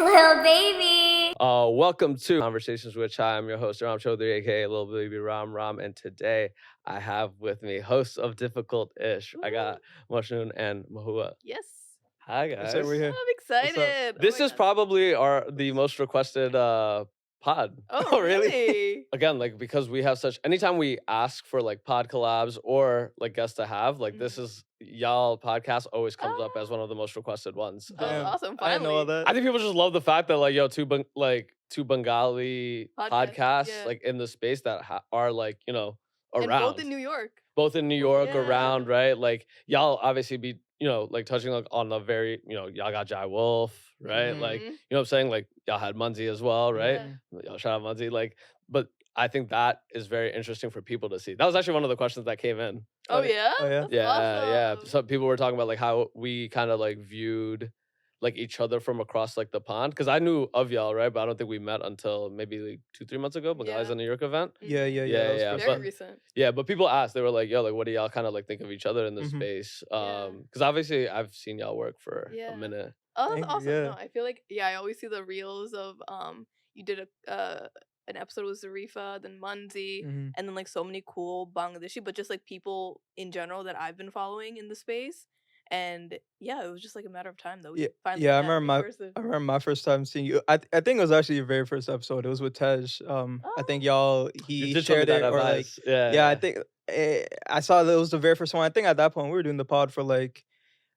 little baby. Welcome to Conversations with Chai. I'm your host, Ram Chaudhary, aka Little Baby Ram. And today I have with me hosts of Difficultish. I got Mashnun and Mohuya. Yes. Hi, guys. So we're here. I'm excited. This is probably the most requested pod. Oh, really? Again, like, because we have such, anytime we ask for like pod collabs or like guests to have, like this is y'all podcast always comes up as one of the most requested ones. That's awesome. Finally. I didn't know all that. I think people just love the fact that like, yo, two Bengali podcasts yeah. like in the space that are like, you know, around. And both in New York. Yeah. Around, right? Like y'all obviously be, you know, like touching like on the very, you know, y'all got Jai Wolf, right? Like, you know what I'm saying? Like y'all had Munzi as well, right? Yeah. Y'all shout out Munzi. Like, but I think that is very interesting for people to see. That was actually one of the questions that came in. Oh, yeah? Oh, yeah? That's Yeah. awesome. Some people were talking about like how we kind of like viewed like each other from across like the pond. Cause I knew of y'all, right? But I don't think we met until maybe like 2-3 months ago, but guys in New York event. Yeah. Yeah. Very recent. Yeah, but people asked, they were like, yo, like what do y'all kind of like think of each other in this space? Yeah. Cause obviously I've seen y'all work for a minute. Oh, that's Thank you, awesome. yeah. No, I feel like, I always see the reels of you did an episode with Zarifa, then Munzi, and then like so many cool Bangladeshi, but just like people in general that I've been following in the space. And yeah, it was just like a matter of time though. We finally I met in remember person. I remember my first time seeing you. I think it was actually your very first episode. It was with Tej. I think You he did tell me shared that it, or like advice. Yeah. I think I saw that it was the very first one. I think at that point we were doing the pod for like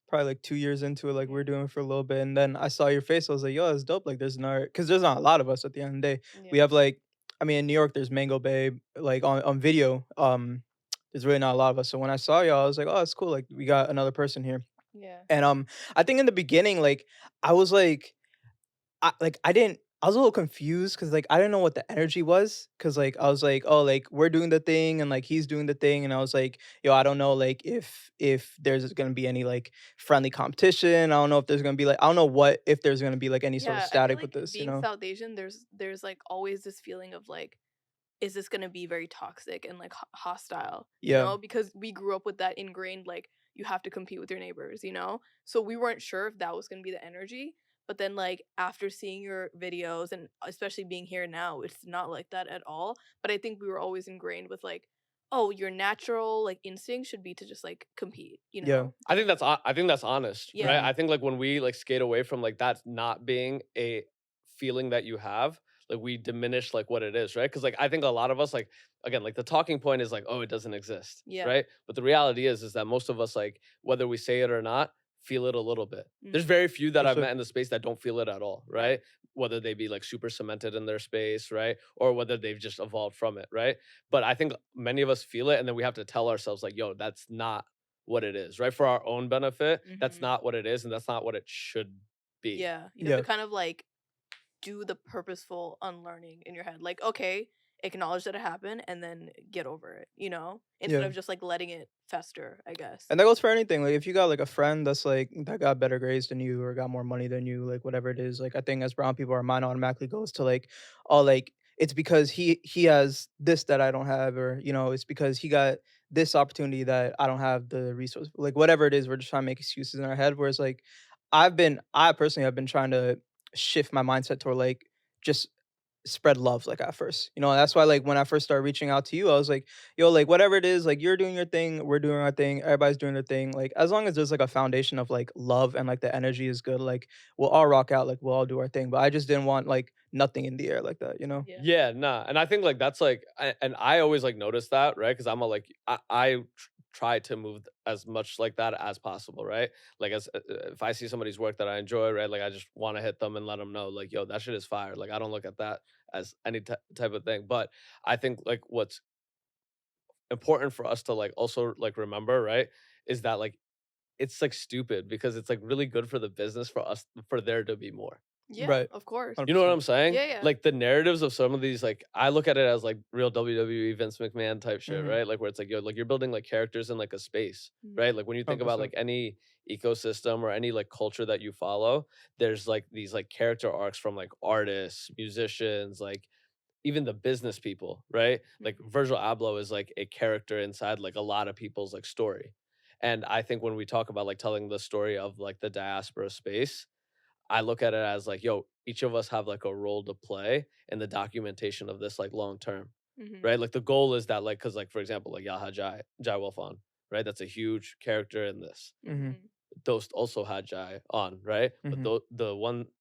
probably like 2 years into it. Like we were doing it for a little bit, and then I saw your face. I was like, yo, that's dope. Like there's because there's not a lot of us at the end of the day. We have like, I mean, in New York there's Mango Babe. Like on video, there's really not a lot of us. So when I saw y'all, I was like, oh, that's cool. Like we got another person here. Yeah. And I think in the beginning, like I was like, I was a little confused because like I didn't know what the energy was, because like I was like, oh, like we're doing the thing and like he's doing the thing, and I was like, yo, I don't know like if there's gonna be any like friendly competition. I don't know if there's gonna be like, I don't know what if there's gonna be like any sort of I feel static like with this, you being know? South Asian, there's like always this feeling of like, is this gonna be very toxic and like hostile? You Yeah. know, because we grew up with that ingrained like you have to compete with your neighbors, you know? So we weren't sure if that was gonna be the energy. But then like after seeing your videos and especially being here now, it's not like that at all. But I think we were always ingrained with like, oh, your natural like instinct should be to just like compete, you Yeah. know? I think that's honest, right? Yeah. I think like when we like skate away from like that not being a feeling that you have, like we diminish like what it is, right? Because like I think a lot of us like, again, like the talking point is like, oh, it doesn't exist, Yeah. right? But the reality is that most of us, like whether we say it or not, feel it a little bit. There's very few that For I've sure. met in the space that don't feel it at all, right? Whether they be like super cemented in their space, right? Or whether they've just evolved from it, right? But I think many of us feel it, and then we have to tell ourselves like, yo, that's not what it is, right? For our own benefit, that's not what it is, and that's not what it should be. Yeah. You have to kind of like do the purposeful unlearning in your head. Like, okay, acknowledge that it happened and then get over it, you know? Instead of just like letting it fester, I guess. And that goes for anything. Like if you got like a friend that's like that got better grades than you or got more money than you, like whatever it is, like I think as brown people our mind automatically goes to like, oh, like it's because he has this that I don't have, or you know, it's because he got this opportunity that I don't have the resource. Like whatever it is, we're just trying to make excuses in our head. Whereas like I personally have been trying to shift my mindset toward like just spread love like at first, you know. That's why like when I first started reaching out to you, I was like, yo, like whatever it is, like you're doing your thing, we're doing our thing, everybody's doing their thing, like as long as there's like a foundation of like love and like the energy is good, like we'll all rock out, like we'll all do our thing. But I just didn't want like nothing in the air like that, you know? Yeah, nah. And I think like that's like, and I always like notice that, right? Because I'm a like, I try to move as much like that as possible, right? Like as if I see somebody's work that I enjoy, right? Like I just want to hit them and let them know, like, yo, that shit is fire. Like I don't look at that as any type of thing. But I think like what's important for us to like also like remember, right, is that like it's like stupid because it's like really good for the business for us for there to be more. Yeah, Right. of course. You know what I'm saying? Yeah, yeah. Like the narratives of some of these, like I look at it as like real WWE Vince McMahon type shit, right? Like where it's like, yo, like you're building like characters in like a space, right? Like when you think about 100%. like any ecosystem or any like culture that you follow, there's like these like character arcs from like artists, musicians, like even the business people, right? Like Virgil Abloh is like a character inside like a lot of people's like story. And I think when we talk about like telling the story of like the diaspora space, I look at it as like, yo, each of us have like a role to play in the documentation of this like long term, Mhm. right? Like the goal is that like, because like for example, like Yaha Jai Wolfon, right? That's a huge character in this. Mhm. Mhm. Dost also had Jai on, right? But Mhm.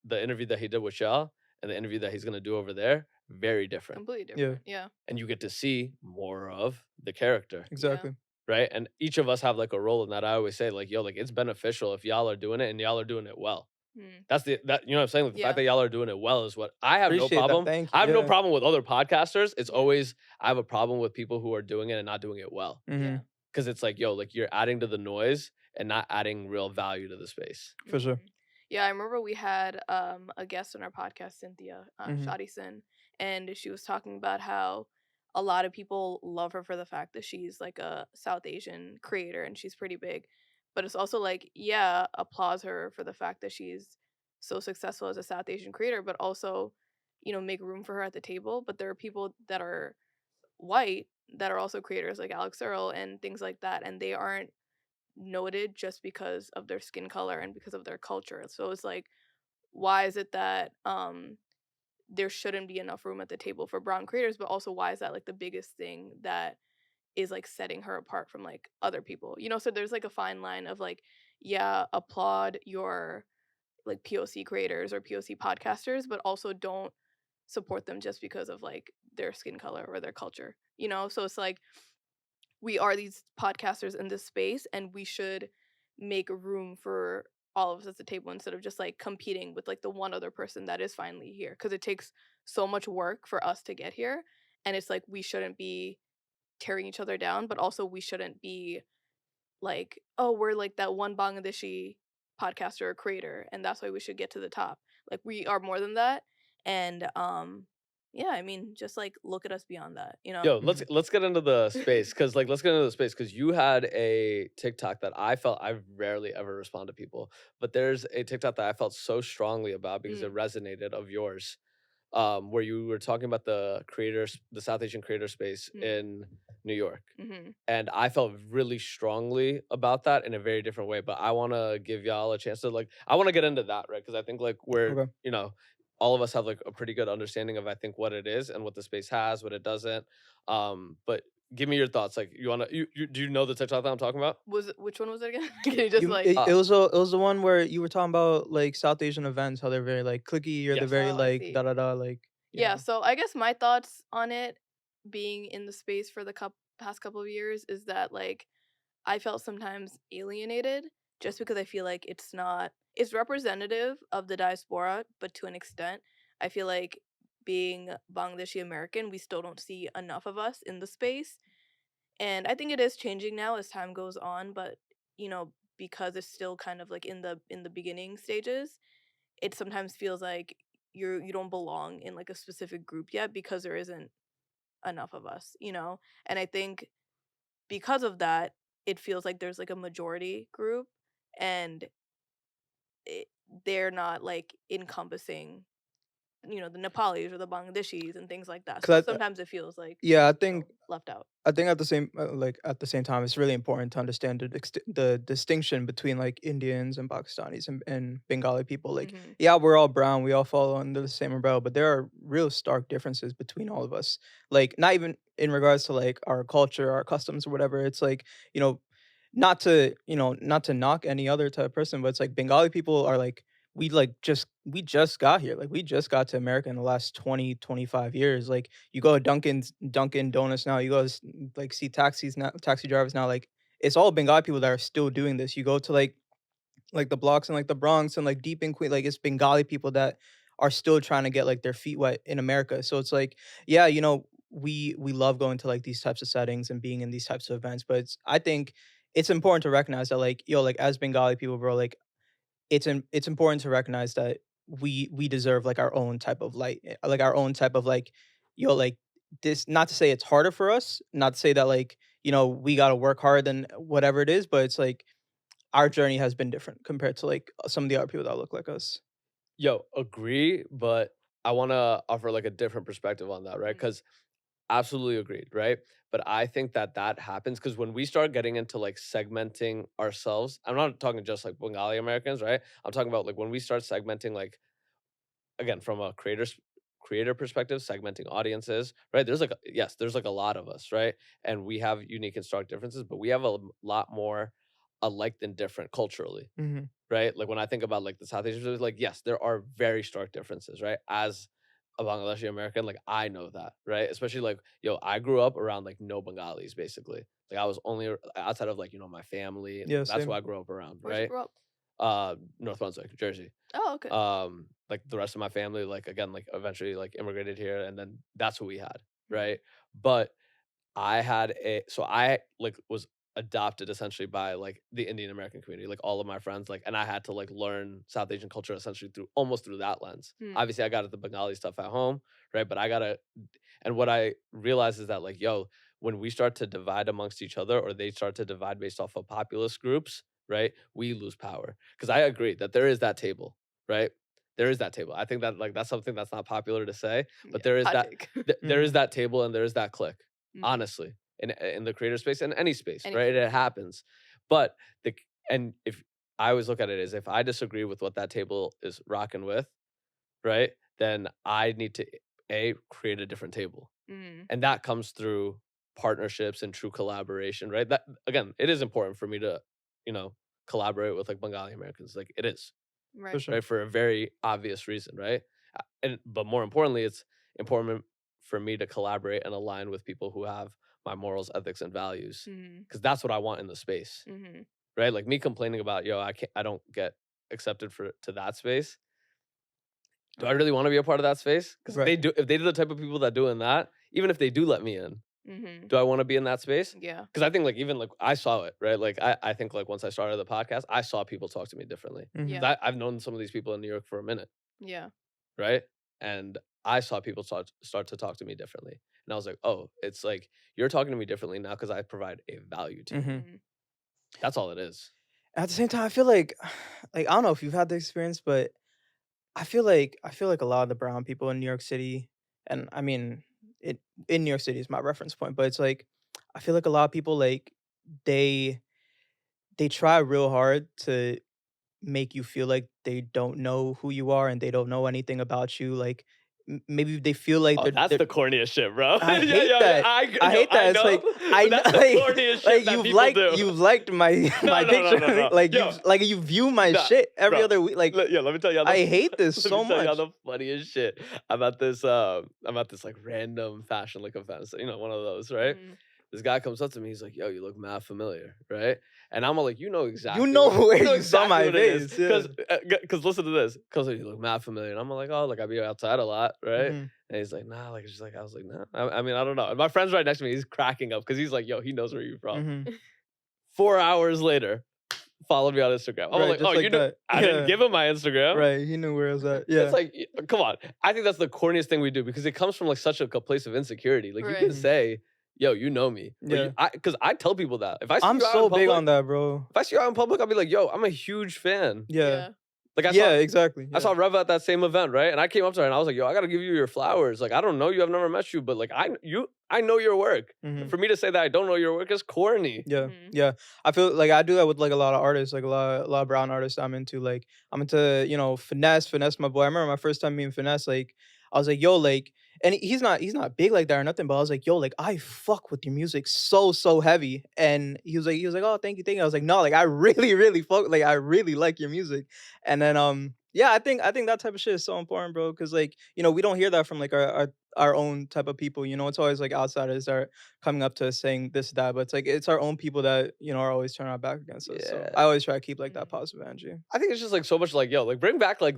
the interview that he did with Shah and the interview that he's gonna do over there, very different. Completely Yeah. different. Yeah. And you get to see more of the character, Yeah. Exactly. right? And each of us have like a role in that. I always say, like, yo, like it's beneficial if y'all are doing it and y'all are doing it well. Mm. That's that you know what I'm saying? Like the fact Yeah. that y'all are doing it well is what I have no Appreciate that. problem. Thank I you. have no Yeah. problem with other podcasters. It's Yeah. always I have a problem with people who are doing it and not doing it well. Yeah. Mhm. Cause it's like, yo, like you're adding to the noise and not adding real value to the space. For sure. Mhm. Yeah, I remember we had a guest on our podcast, Cynthia Mhm. Shadison, and she was talking about how a lot of people love her for the fact that she's like a South Asian creator and she's pretty big. But it's also like, yeah, applause her for the fact that she's so successful as a South Asian creator, but also, make room for her at the table. But there are people that are white that are also creators like Alex Earl and things like that, and they aren't noted just because of their skin color and because of their culture. So it's like, why is it that there shouldn't be enough room at the table for brown creators, but also why is that like the biggest thing that is like setting her apart from like other people? So there's like a fine line of like, yeah, applaud your like POC creators or POC podcasters, but also don't support them just because of like their skin color or their culture. So it's like we are these podcasters in this space and we should make room for all of us at the table instead of just like competing with like the one other person that is finally here, because it takes so much work for us to get here, and it's like we shouldn't be tearing each other down, but also we shouldn't be like, oh, we're like that one Bangladeshi podcaster or creator and that's why we should get to the top. Like we are more than that. And yeah, I mean, just like look at us beyond that. Yo, let's Mhm. let's get into the space because like let's get into the space because you had a TikTok that I felt I rarely ever respond to people, but there's a TikTok that I felt so strongly about because it Mm, resonated of yours, where you were talking about the South Asian creator space mm, in New York, mhm. and I felt really strongly about that in a very different way. But I want to give y'all a chance to like I want to get into that, right? Because I think like we're Okay. all of us have like a pretty good understanding of I think what it is and what the space has, what it doesn't. But give me your thoughts. Like you wanna you do you know the TikTok that I'm talking about? Which one was it again? Can you just You like it, Uh, it was it was the one where you were talking about like South Asian events, how they're very like clicky or they're yes. very oh, I like da see. da da like Yeah, so I guess my thoughts on it being in the space for the past couple of years is that like I felt sometimes alienated just because I feel like it's representative of the diaspora, but to an extent. I feel like being Bangladeshi American, we still don't see enough of us in the space. And I think it is changing now as time goes on, but because it's still kind of like in the beginning stages, it sometimes feels like you don't belong in like a specific group yet because there isn't enough of us. And I think because of that, it feels like there's like a majority group and it, they're not like encompassing, the Nepalis or the Bangladeshis and things like that. So because sometimes it feels like, yeah, left out. I think at the same time, it's really important to understand the distinction between like Indians and Pakistanis and Bengali people. Like, Hmm. yeah, we're all brown, we all fall under the same umbrella, but there are real stark differences between all of us. Like, not even in regards to like our culture, our customs, or whatever. It's like you know, not to knock any other type of person, but it's like Bengali people are like we just got here. Like we just got to America in the last 20-25 years. Like you go to Dunkin' Donuts now, you go to like see taxis now, taxi drivers now. Like it's all Bengali people that are still doing this. You go to like the blocks in like the Bronx and like deep in Queen, like it's Bengali people that are still trying to get like their feet wet in America. So it's like, yeah, we love going to like these types of settings and being in these types of events, but I think it's important to recognize that like like as Bengali people, bro, like it's important to recognize that we deserve like our own type of light, like our own type of like like this. Not to say it's harder for us, not to say that like we got to work hard than whatever it is, but it's like our journey has been different compared to like some of the other people that look like us. Yo, agree, but I want to offer like a different perspective on that, right? Hmm. Because absolutely agreed, right? But I think that that happens because when we start getting into like segmenting ourselves, I'm not talking just like Bengali Americans, right? I'm talking about like when we start segmenting, like again from a creator perspective, segmenting audiences, right? There's like yes, there's like a lot of us, right? And we have unique and stark differences, but we have a lot more alike than different culturally, Mhm. right? Like when I think about like the South Asian, like yes, there are very stark differences, right? As a Bangladeshi American, like I know that, right? Especially like I grew up around like no Bengalis, basically. Like I was only outside of like my family, and Yeah, that's who same. I grew up around, Where'd you right? grow up? North Brunswick, Jersey. Oh, okay. Like the rest of my family, like again, like eventually like immigrated here, and then that's who we had, Mhm. right? But I had so I like was adopted essentially by like the Indian American community, like all of my friends, like, and I had to like learn South Asian culture essentially through almost through that lens. Hmm. Obviously, I got the Bengali stuff at home, right? But I gotta, and what I realized is that like, when we start to divide amongst each other, or they start to divide based off of populist groups, right? We lose power. Because I agree that there is that table, right? There is that table. I think that like that's something that's not popular to say, but Yeah, there is hot that take. there is Mhm. that table and there is that clique, Mhm. honestly, in the creator space, in any space, Any right? space, It yeah. happens. But and if I always look at it as if I disagree with what that table is rocking with, right? Then I need to create a different table. Mhm. And that comes through partnerships and true collaboration, right? That again, it is important for me to, you know, collaborate with like Bengali Americans. Like it is, For Right. sure. right? For a very obvious reason, right? And but more importantly, it's important for me to collaborate and align with people who have my morals, ethics, and values. Mhm. Because that's what I want in the space, Mhm. right? Like me complaining about, I don't get accepted for to that space. Do I Right. really want to be a part of that space? Because Right. if they're the type of people that do in that, even if they do let me in, Mhm. do I want to be in that space? Yeah. Because I think like even like I saw it, right? Like I think like once I started the podcast, I saw people talk to me differently. Mhm. Yeah. I've known some of these people in New York for a minute, Yeah. right? And I saw people start to talk to me differently. And I was like, oh, it's like you're talking to me differently now because I provide a value to you. Mhm. Mhm. That's all it is. At the same time, I feel like I don't know if you've had the experience, but I feel like a lot of the brown people in New York City, and I mean, it in New York City is my reference point, but it's like I feel like a lot of people like they they try real hard to make you feel like they don't know who you are and they don't know anything about you. Like maybe they feel like Oh, that's they're the corniest shit, bro. I Yeah, hate yeah, yeah. that. I hate I that. It's know, like I but know, that's the corniest shit like that people do. you've liked my No, my no, no, no, picture, no. like Yo, you view my nah, shit every bro. other week. Like Let me tell you I hate this let me so tell you much. the funniest shit about this like random fashion like events. One of those, right? Mhm. This guy comes up to me, he's like, "Yo, you look mad familiar, right?" And I'm all like, "You know You exactly know what where you know you saw exactly my what it is, face. Yeah. because listen to this, because you look mad familiar." And I'm like, "Oh, like I be outside a lot, right?" Hmm. And he's like, "Nah," like just like I was like, "Nah." I mean, I don't know. And my friend's right next to me. He's cracking up because he's like, "Yo, he knows where you're from." Hmm. 4 hours later, followed me on Instagram. I'm Right. like, "Oh, Just you like know, that. I didn't Yeah. give him my Instagram." Right. He knew where I was at. It's Yeah. like, come on. I think that's the corniest thing we do because it comes from like such a place of insecurity. Like you can Right. Mhm. say, "Yo, you know me," or Yeah. because I tell people that if I see I'm you out in so big public, on that, bro. if I see you out in public, I'll be like, "Yo, I'm a huge fan." Yeah. Yeah. Like Yeah. Exactly. I Yeah. saw Reva at that same event, right? And I came up to her and I was like, "Yo, I gotta give you your flowers. Like I don't know you, I've never met you, but like I know your work. Hmm. For me to say that I don't know your work is corny." Yeah, Mhm. yeah. I feel like I do that with like a lot of artists, like a lot of brown artists I'm into. Like I'm into, Finesse my boy. I remember my first time meeting Finesse, like I was like, yo, like, and he's not big like that or nothing, but I was like, yo, like I fuck with your music so heavy. And he was like, oh, thank you. I was like, no, like I really, really fuck, like I really like your music. And then yeah, I think that type of shit is so important, bro. Cause like, we don't hear that from like our own type of people. It's always like outsiders that are coming up to us saying this, that, but it's like it's our own people that, are always turning our back against us. So Yeah. I always try to keep like that Mhm. positive energy. I think it's just like so much like, yo, like bring back like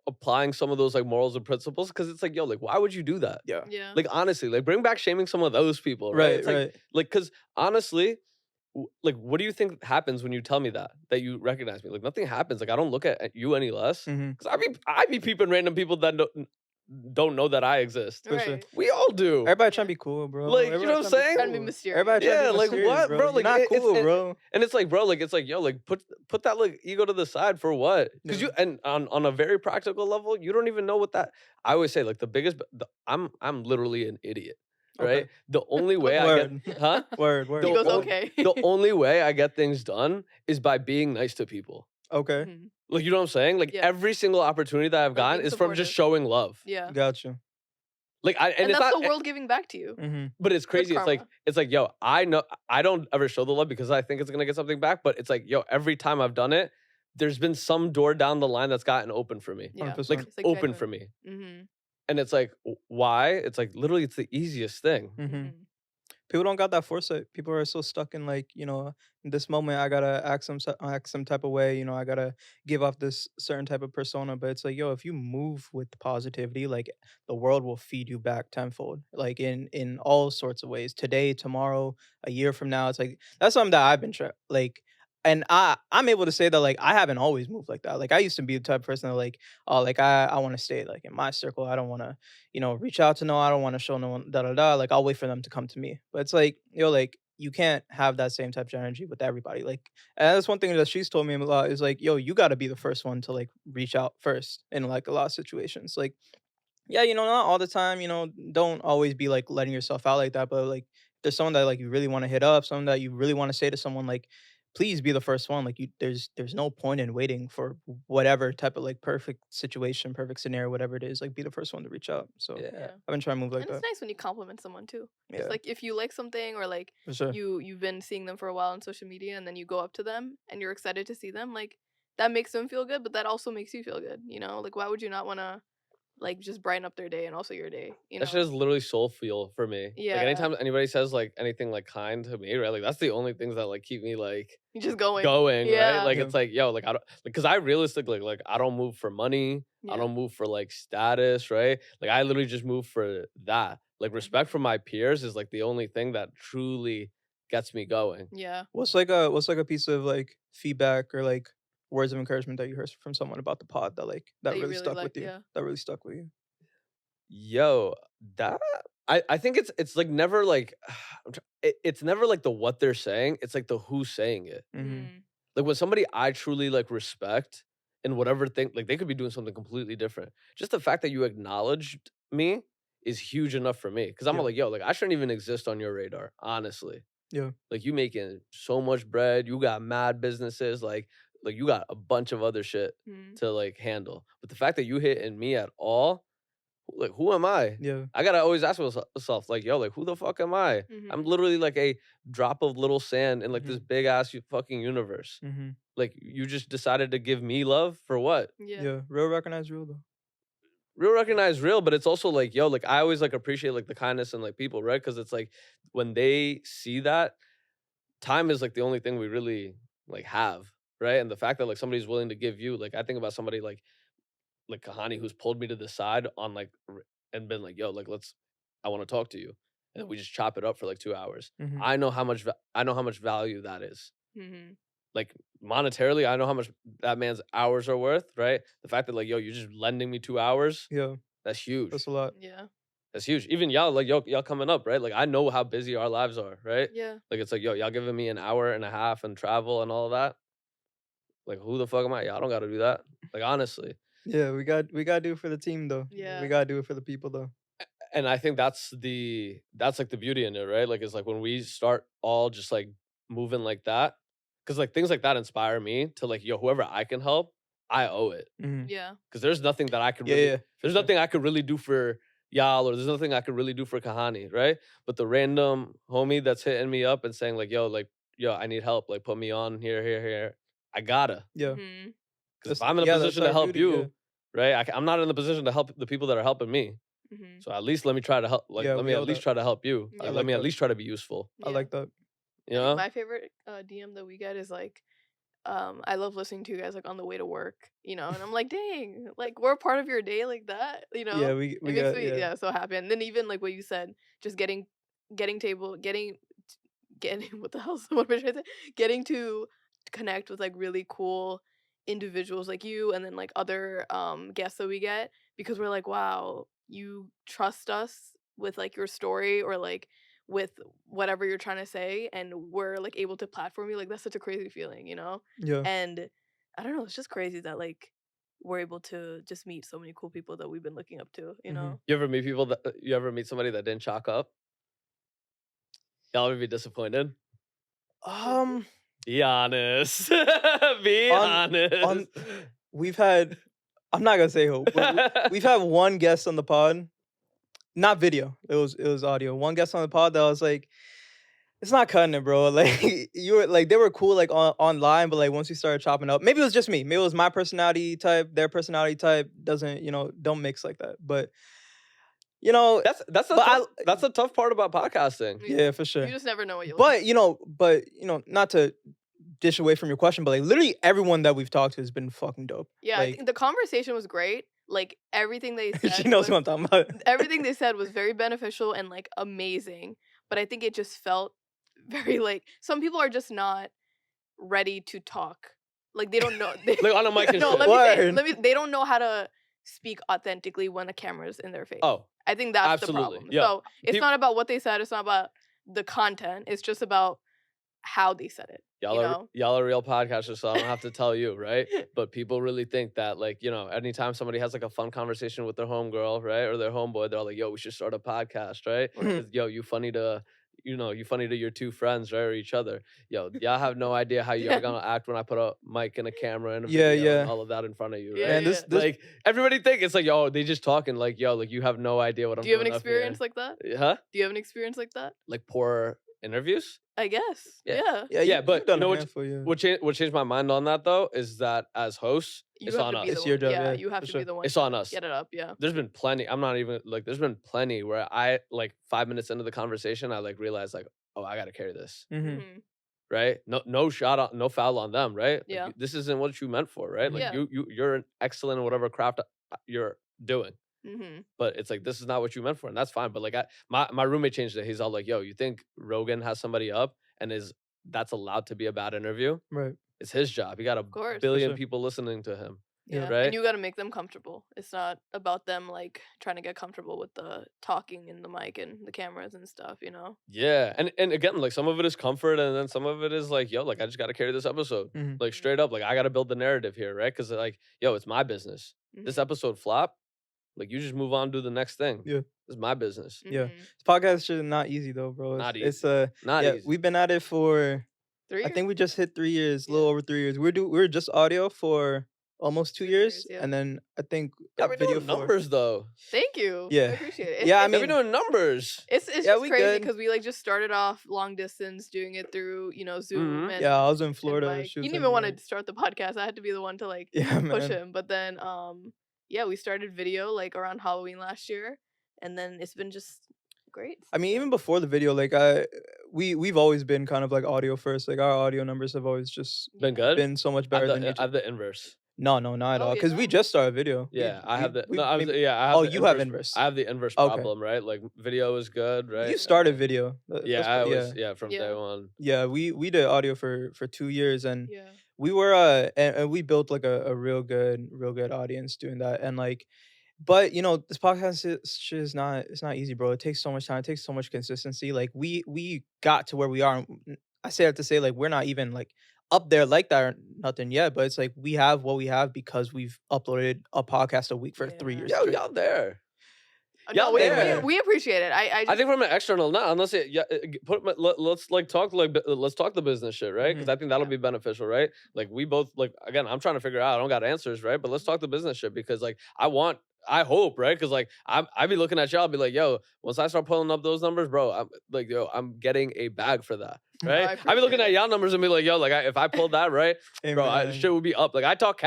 applying some of those like morals and principles because it's like, yo, like why would you do that? Yeah. Yeah. Like honestly, like bring back shaming some of those people, right? Right, It's right. like because honestly, like what do you think happens when you tell me that you recognize me? Like nothing happens. Like I don't look at you any less Hmm. because I be peeping random people that don't know that I exist. For sure. Right. We all do. Everybody trying Yeah. to be cool, bro. Like, you know Everybody what I'm trying to be saying? Trying to be cool. mysterious. Everybody trying to Yeah, be like mysterious, what, bro. bro? You're Like not cool, bro. and it's like, bro, like it's like, yo, like put that like ego to the side for what? Because Yeah. you and on a very practical level, you don't even know what that. I always say like I'm literally an idiot. right? Okay. The only way I get Word. huh? Word. He The Word. goes, on okay. the only way I get things done is by being nice to people. Okay. Mhm. Like, you know what I'm saying? Like, Yeah. every single opportunity that I've Like gotten being is from just supportive. showing love. Yeah. Gotcha. Like, and And it's that's not the world giving back to you. Mhm. but it's Good crazy. karma. It's like, yo, I know I don't ever show the love because I think it's gonna get something back. But it's like, yo, every time I've done it, there's been some door down the line that's gotten open for me. Yeah. Like 100%. It's like open for genuine. me. Mhm. And it's like, why? It's like literally it's the easiest thing. Mhm. Mhm. People don't got that foresight. People are so stuck in like, in this moment I gotta act some type of way. I gotta give off this certain type of persona. But it's like, yo, if you move with positivity, like the world will feed you back tenfold, like in all sorts of ways. Today, tomorrow, a year from now. It's like that's something that I've been like. And I'm able to say that like I haven't always moved like that. Like I used to be the type of person that like, oh, like I want to stay like in my circle. I don't want to reach out to no, I don't want to show no one, da da da. Like I'll wait for them to come to me. But it's like, like you can't have that same type of energy with everybody. Like, and that's one thing that she's told me a lot is like, yo, you got to be the first one to like reach out first in like a lot of situations. Like, yeah, not all the time, don't always be like letting yourself out like that. But like, there's someone that like you really want to hit up, someone that you really want to say to someone, like, please be the first one. Like, there's no point in waiting for whatever type of like perfect situation, perfect scenario, whatever it is. Like, be the first one to reach out. So Yeah. Yeah. I've been trying to move like And it's that. nice when you compliment someone too. Just Yeah, like if you like something or like for sure. you've been seeing them for a while on social media and then you go up to them and you're excited to see them, like that makes them feel good, but that also makes you feel good, you know? Like why would you not want to like just brighten up their day and also your day, you That shit know? is literally soul fuel for me. Like Yeah. anytime anybody says like anything like kind to me, right? Like that's the only things that like keep me like You just going. going, right? Yeah. Like Yeah. it's like, yo, like I don't because I realistically like I don't move for money. I Yeah. don't move for like status, right? Like I literally just move for that. Like respect Mhm. from my peers is like the only thing that truly gets me going. Yeah. What's like a piece of like feedback or like words of encouragement that you heard from someone about the pod that like that That you really really stuck like, with you? yeah. That really stuck with you. Yo, that I think it's like never like it's never like the what they're saying. It's like the who's saying it. Mhm. Mm. Like when somebody I truly like respect and whatever thing like they could be doing something completely different. Just the fact that you acknowledged me is huge enough for me. Cause I'm Yeah. like, yo, like I shouldn't even exist on your radar, honestly. Yeah. Like you making so much bread, you got mad businesses, like you got a bunch of other shit Mm. to like handle. But the fact that you hitting me at all, like who am I? Yeah. I gotta always ask myself, like, yo, like who the fuck am I? I'm Mhm. literally like a drop of little sand in like this Mhm. big ass fucking universe. Mhm. Like you just decided to give me love for what? Yeah. Yeah. Real recognize real though. Real recognize real, but it's also like, yo, like I always like appreciate like the kindness and like people, right? Because it's like when they see that, time is like the only thing we really like have, right? And the fact that like somebody's willing to give you, like I think about somebody like Kahani who's pulled me to the side on like and been like, yo, like I want to talk to you, and then we just chop it up for like 2 hours. Mhm. I know how much I know how much value that is. Mhm. Like monetarily, I know how much that man's hours are worth, right? The fact that like, yo, you're just lending me 2 hours, Yeah. that's huge. That's a lot. Yeah. That's huge. Even y'all, like y'all coming up, right? Like I know how busy our lives are, right? Yeah. Like it's like, yo, y'all giving me an hour and a half and travel and all of that. Like who the fuck am I? Y'all don't got to do that. Like honestly, Yeah, we gotta do it for the team though. We Yeah. gotta do it for the people though. and I think that's like the beauty in it, right? Like it's like when we start all just like moving like that, because like things like that inspire me to like, yo, whoever I can help, I owe it. Mhm. Yeah. Because there's nothing that I could Yeah, really, yeah, for there's sure. nothing I could really do for y'all, or there's nothing I could really do for Kahani, right? But the random homie that's hitting me up and saying like, yo, I need help, like put me on here, here, here. I gotta, Yeah. Mhm. because if I'm in a That's position to our help duty. Yeah. you, right? I'm not in the position to help the people that are helping me. Mhm. So at least let me try to help. Like, Yeah, let we me at owe least that. try to help you. I Like, Yeah. let like me at that. least try to be useful. I Yeah. like that. You I think know? my favorite DM that we get is like, I love listening to you guys like on the way to work, you know, and I'm like, dang, like we're part of your day like that, you know? Yeah, we It we makes got me yeah. yeah, so happy. And then even like what you said, just getting table getting what the hell what am I trying to say? Getting to connect with like really cool individuals like you and then like other guests that we get because we're like, wow, you trust us with like your story or like with whatever you're trying to say and we're like able to platform you. Like that's such a crazy feeling, you know? Yeah. And I don't know, it's just crazy that like we're able to just meet so many cool people that we've been looking up to, you Mhm. know? You ever meet somebody that didn't chalk up? Y'all would be disappointed. Um, Be honest. Be on honest. we've had. I'm not gonna say who, but we've had one guest on the pod, not video. It was audio. One guest on the pod that was like, it's not cutting it, bro. Like you were like they were cool like online, but like once we started chopping up, maybe it was just me. Maybe it was my personality type, their personality type doesn't, don't mix like that. But you know, That's the but that's the tough part about podcasting. yeah, for sure. You just never know what you'll. But not to dish away from your question, but like literally everyone that we've talked to has been fucking dope. Yeah, I Like, think the conversation was great. Like everything they said. she knows what I'm talking about. Everything they said was very beneficial and like amazing. But I think it just felt very like some people are just not ready to talk. Like they don't know. Like on a mic and no, shit. let me. They don't know how to speak authentically when a camera's in their face. Oh, I think that's absolutely. the problem. Yeah. So it's not about what they said. It's not about the content. It's just about how they said it. Y'all are real podcasters, so I don't have to tell you, right? But people really think that, like, anytime somebody has like a fun conversation with their homegirl, right, or their homeboy, they're all like, "Yo, we should start a podcast, right?" Or, "Yo, you funny to your two friends, right, or each other." Yo, y'all have no idea how y'all gonna act when I put a mic and a camera and a video and all of that in front of you, right? Yeah, And this like everybody think it's like, yo, they just talking like, yo, like you have no idea what I'm doing. Do you have doing an up here. experience like that? Huh? Do you have an experience like that? Like poor interviews? I guess. Yeah. Yeah. But you know what changed my mind on that though is that as hosts, You it's have on to us. be the It's your one. job, Yeah, yeah, you have for to sure. be the one. It's to on us. Get it up. Yeah. There's been plenty. I'm not even like. There's been plenty where I like 5 minutes into the conversation, I like realized like, oh, I gotta carry this, Mm-hmm. right? No no foul on them, right? Like, Yeah. this isn't what you meant for, right? Like Yeah. you're an excellent in whatever craft you're doing. Mm-hmm. But it's like this is not what you meant for, and that's fine. But like my roommate changed it. He's all like, "Yo, you think Rogan has somebody up and that's allowed to be a bad interview? Right. It's his job. He got a course. billion sure. people listening to him. Yeah. Right? And you got to make them comfortable. It's not about them like trying to get comfortable with the talking and the mic and the cameras and stuff, Yeah, and again, like some of it is comfort, and then some of it is like, yo, like I just got to carry this episode, Mhm. like straight up, like I got to build the narrative here, right? Because like, yo, it's my business. This Mhm. episode flop, like you just move on, do the next thing. Yeah. It's my business. Yeah. Mhm. This podcast is not easy though, bro. Not It's Not yeah, easy. we've been at it for 3 I years? think we just hit 3 years, a Yeah. little over 3 years. We're just audio for almost 2 2 years, years, yeah. and then I think Yeah, we're video doing for numbers though. Thank you. Yeah. I appreciate it. Yeah, I Yeah, mean, we're doing numbers. It's Yeah, just we crazy good. because we like just started off long distance doing it through Zoom Mhm. and yeah, I was in and Florida. Mike. She He was didn't in even want New to York. start the podcast. I had to be the one to like Yeah, push man. him. But then yeah, we started video like around Halloween last year, and then it's been just great. I mean, since even then. before the video, like we've always been kind of like audio first. Like our audio numbers have always just Been good. been so much better than I YouTube. have the inverse. No, not at Oh, all. Because we yeah? just started video. Yeah, I have the. we No, I was. maybe- Yeah, I have. Oh, the you have inverse. inverse. I have the inverse Okay. problem, right? Like video is good, right? You started video. Yeah, That's I what- was. Yeah, from day Yeah. one. Yeah, we did audio for 2 years, and Yeah. we were and we built like a real good audience doing that, and like, but this podcast is not, it's not easy, bro. It takes so much time. It takes so much consistency. Like we got to where we are. I say that to say like we're not even like up there like that or nothing yet, but it's like we have what we have because we've uploaded a podcast a week for 3 years Yo, straight. y'all there. No, Yeah. we appreciate it. I think from an external, not unless it, yeah, let's like talk let's talk the business shit, right? Because I think that'll be beneficial, right? Like we both like again, I'm trying to figure out. I don't got answers, right? But let's talk the business shit because like I hope, right? Because like I be looking at y'all, I'll be like, yo, once I start pulling up those numbers, bro, I'm like, yo, I'm getting a bag for that, right? I be looking at y'all numbers and be like, yo, like if I pulled that, right, bro, Amen. shit would be up. Like I talk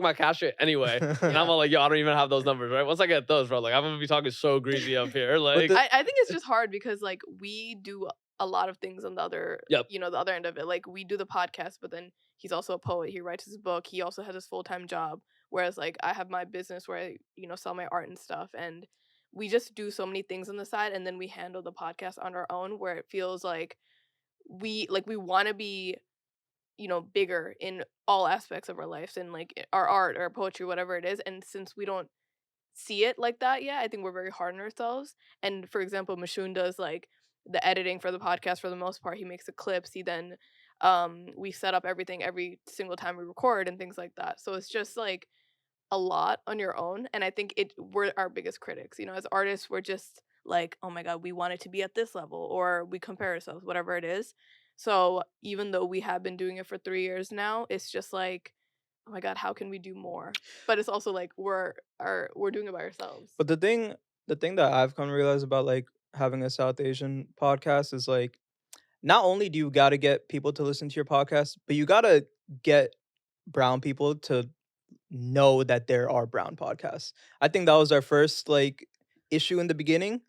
my cash shit anyway, and I'm all like, yo, I don't even have those numbers, right? Once I get those, bro, like I'm gonna be talking so greasy up here, like. I think it's just hard because like we do a lot of things on the other the other end of it. Like we do the podcast, but then he's also a poet. He writes his book. He also has his full-time job. Whereas like I have my business where I sell my art and stuff, and we just do so many things on the side, and then we handle the podcast on our own where it feels like we want to be bigger in all aspects of our lives and like our art or poetry, whatever it is. And since we don't see it like that yet, I think we're very hard on ourselves. And for example, Mashnun does like the editing for the podcast for the most part. He makes the clips. He then we set up everything every single time we record and things like that. So it's just like a lot on your own. And I think we're our biggest critics. As artists, we're just like, oh my god, we want it to be at this level, or we compare ourselves, whatever it is. So even though we have been doing it for 3 years now, it's just like, oh my god, how can we do more? But it's also like we're doing it by ourselves. But the thing that I've come to realize about like having a South Asian podcast is like not only do you got to get people to listen to your podcast, but you got to get brown people to know that there are brown podcasts. I think that was our first like issue in the beginning,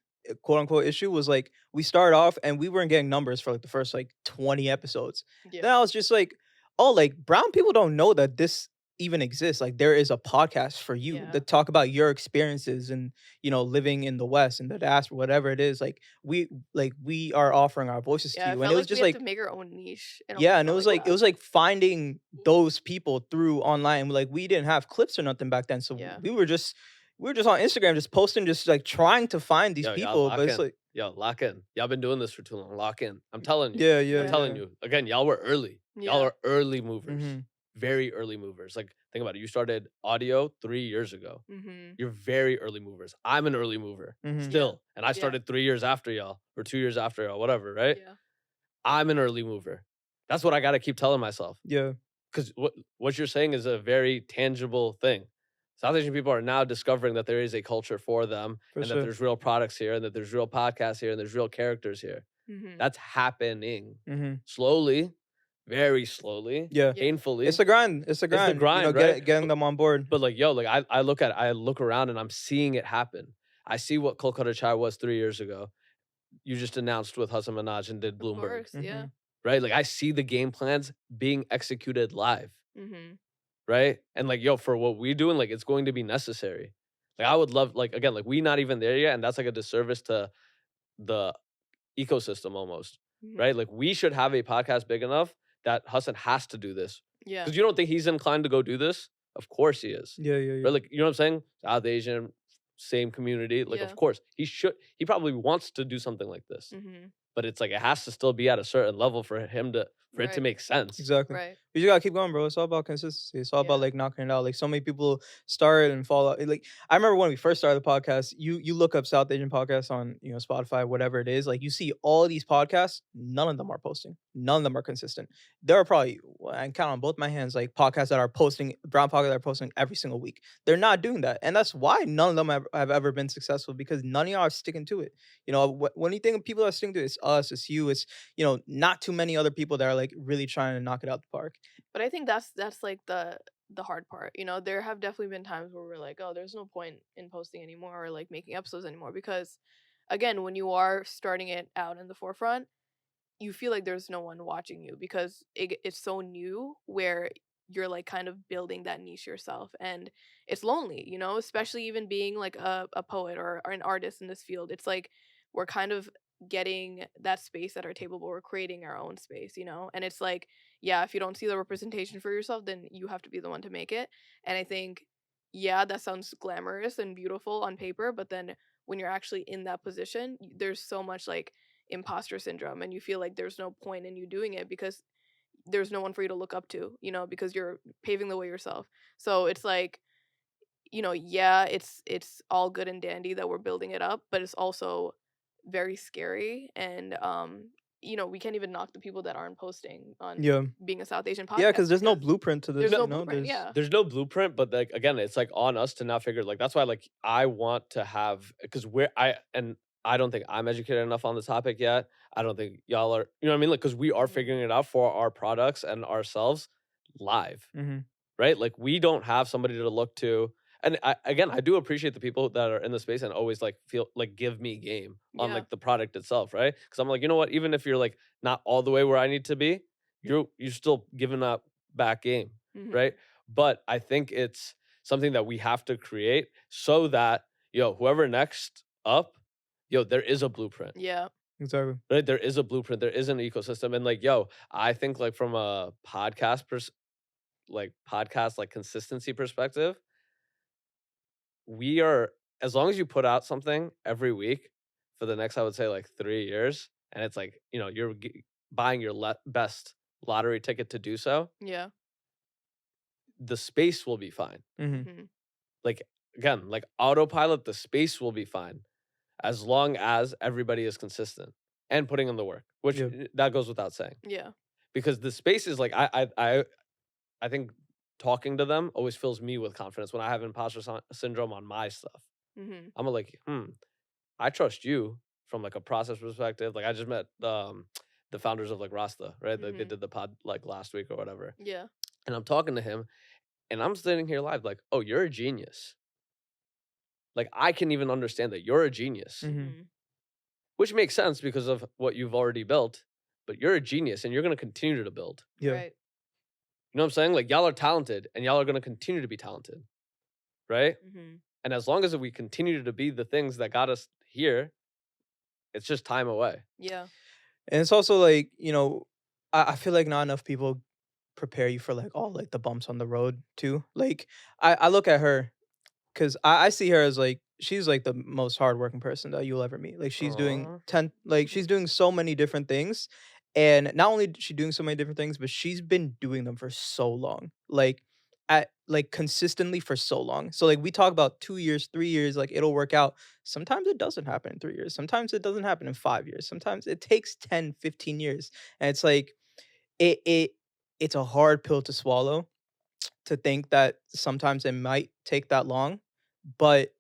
quote unquote issue was like we started off and we weren't getting numbers for like the first like 20 episodes. Yeah. Then I was just like, oh, like brown people don't know that this even exists. Like there is a podcast for you Yeah. that talk about your experiences and living in the West and the diaspora, whatever it is. Like we are offering our voices to Yeah, I you. And felt it was like we just had like to make our own niche. It yeah, almost and it felt was like like it that. was like finding those people through online. Like we didn't have clips or nothing back then, so Yeah. we were just on Instagram, just posting, just like trying to find these Yo, y'all people. But lock it's in. like, Yo, lock in. Y'all been doing this for too long. Lock in. I'm telling you. yeah, yeah, I'm Yeah. telling yeah. you. Again, y'all were early. Y'all Yeah. are early movers. Mhm, Very early movers. Like, think about it. You started audio 3 years ago. Mhm. You're very early movers. I'm an early mover mhm. still. And I Yeah. started 3 years after y'all or 2 years after y'all, whatever, right? Yeah. I'm an early mover. That's what I got to keep telling myself. Yeah, Because what you're saying is a very tangible thing. South Asian people are now discovering that there is a culture for them for and that sure. there's real products here and that there's real podcasts here and there's real characters here. Mhm. That's happening Mhm. slowly, very slowly, Yeah, Yeah. painfully. it's a grind. It's a It's the grind. grind, right? Getting them on board. But like, yo, like I look around and I'm seeing it happen. I see what Kolkata Chai was 3 years ago. You just announced with Hassan Minaj and did Of Bloomberg, course. Yeah. Mhm. right? Like I see the game plans being executed live. Mhm. Right? And like, yo, for what we doing, like it's going to be necessary. Like I would love, like again, like we not even there yet, and that's like a disservice to the ecosystem almost. Mhm. Right? Like we should have a podcast big enough that Hassan has to do this. Yeah. Because you don't think he's inclined to go do this? Of course he is. Yeah, yeah, yeah. Right? Like, you know what I'm saying? South Asian, same community. Like, Yeah. of course, he probably wants to do something like this. Mhm. But it's like it has to still be at a certain level for him to for it to Right. make sense. Exactly. Right. You just gotta keep going, bro. It's all about consistency. It's all about Yeah. like knocking it out. Like so many people start and fall out. Like I remember when we first started the podcast, you look up South Asian podcasts on Spotify, whatever it is. Like you see all these podcasts, none of them are posting. None of them are consistent. There are probably I can count on both my hands like podcasts that are posting brown podcasts that are posting every single week. They're not doing that, and that's why none of them have ever been successful because none of y'all are sticking to it. When you think of people that are sticking to it, it's us, it's you, it's not too many other people that are like really trying to knock it out the park. But I think that's like the hard part. There have definitely been times where we're like, oh, there's no point in posting anymore or like making episodes anymore because again, when you are starting it out in the forefront, you feel like there's no one watching you because it's so new where you're like kind of building that niche yourself and it's lonely, especially even being like a poet or an artist in this field. It's like we're kind of getting that space at our table, but we're creating our own space, and it's like, yeah, if you don't see the representation for yourself, then you have to be the one to make it. And I think, yeah, that sounds glamorous and beautiful on paper, but then when you're actually in that position, there's so much like imposter syndrome and you feel like there's no point in you doing it because there's no one for you to look up to, because you're paving the way yourself. So it's like, yeah, it's all good and dandy that we're building it up, but it's also very scary and we can't even knock the people that aren't posting on Yeah. being a South Asian Yeah, podcast because there's no because blueprint to this, there's no you know? blueprint, yeah. There's no blueprint, but like again, it's like on us to now figure like that's why like I want to have because I don't think I'm educated enough on the topic yet. I don't think y'all are, you know what I mean? Like because we are Mhm. figuring it out for our products and ourselves live. Mhm. Right? Like we don't have somebody to look to. And I do appreciate the people that are in the space and always like feel like give me game on Yeah. like the product itself, right? Because I'm like, you know what? Even if you're like not all the way where I need to be, you're still giving up back game, Mhm. right? But I think it's something that we have to create so that whoever next up, there is a blueprint, Yeah. Exactly. right? There is a blueprint, there is an ecosystem, and like I think like from a podcast like consistency perspective, we are as long as you put out something every week for the next I would say like 3 years and it's like, you're buying your best lottery ticket to do so, Yeah. the space will be fine. Mhm. Mhm. Like again, like autopilot, the space will be fine. as long as everybody is consistent and putting in the work, which Yeah. that goes without saying. Yeah. Because the space is like I think talking to them always fills me with confidence when I have imposter syndrome on my stuff. Mhm. I'm like, I trust you from like a process perspective. Like I just met the founders of like Rasta, right? Like they Mhm. did the pod like last week or whatever. Yeah. And I'm talking to him and I'm sitting here live like, oh, you're a genius. Like I can even understand that you're a genius, Mhm. Mhm. which makes sense because of what you've already built. But you're a genius and you're gonna continue to build. Yeah. Right. You know what I'm saying? Like y'all are talented and y'all are gonna continue to be talented, right? Mhm. And as long as we continue to be the things that got us here, it's just time away. Yeah. And it's also like, I feel like not enough people prepare you for like all like the bumps on the road too. Like I look at her because I see her as like she's like the most hardworking person that you'll ever meat. Like she's doing Aw. 10 like she's doing so many different things. And not only is she doing so many different things, but she's been doing them for so long. Like at like consistently for so long. So like we talk about 2 years, 3 years, like it'll work out. Sometimes it doesn't happen in 3 years. Sometimes it doesn't happen in 5 years. Sometimes it takes 10, 15 years. And it's like it it's a hard pill to swallow to think that sometimes it might take that long, but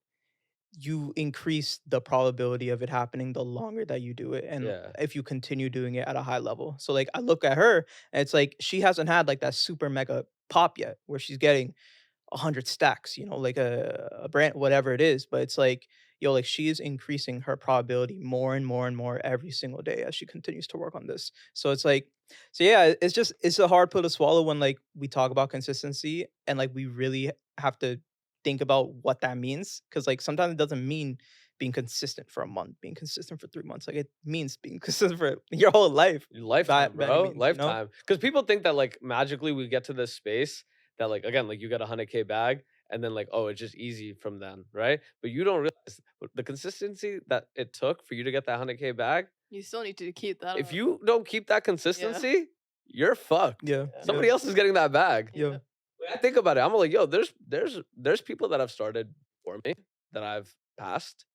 you increase the probability of it happening the longer that you do it and Yeah. if you continue doing it at a high level. So like I look at her and it's like she hasn't had like that super mega pop yet where she's getting 100 stacks, like a brand, whatever it is. But it's like, like she is increasing her probability more and more and more every single day as she continues to work on this. So it's like, so yeah, it's a hard pill to swallow when like we talk about consistency and like we really have to think about what that means. Cause like sometimes it doesn't mean being consistent for a month, being consistent for 3 months. Like it means being consistent for your whole life Lifetime, by any bro. means. Lifetime. Because people think that like magically we get to this space that like again, like you get a 100K bag and then like, oh, it's just easy from then, right? But you don't realize the consistency that it took for you to get that 100K bag. You still need to keep that If up. you don't keep that Yeah. consistency, you're fucked. Yeah. Yeah. Somebody else is getting that bag. Yeah. Yeah. Like, I think about it. I'm like, yo, there's people that have started for me that I've passed,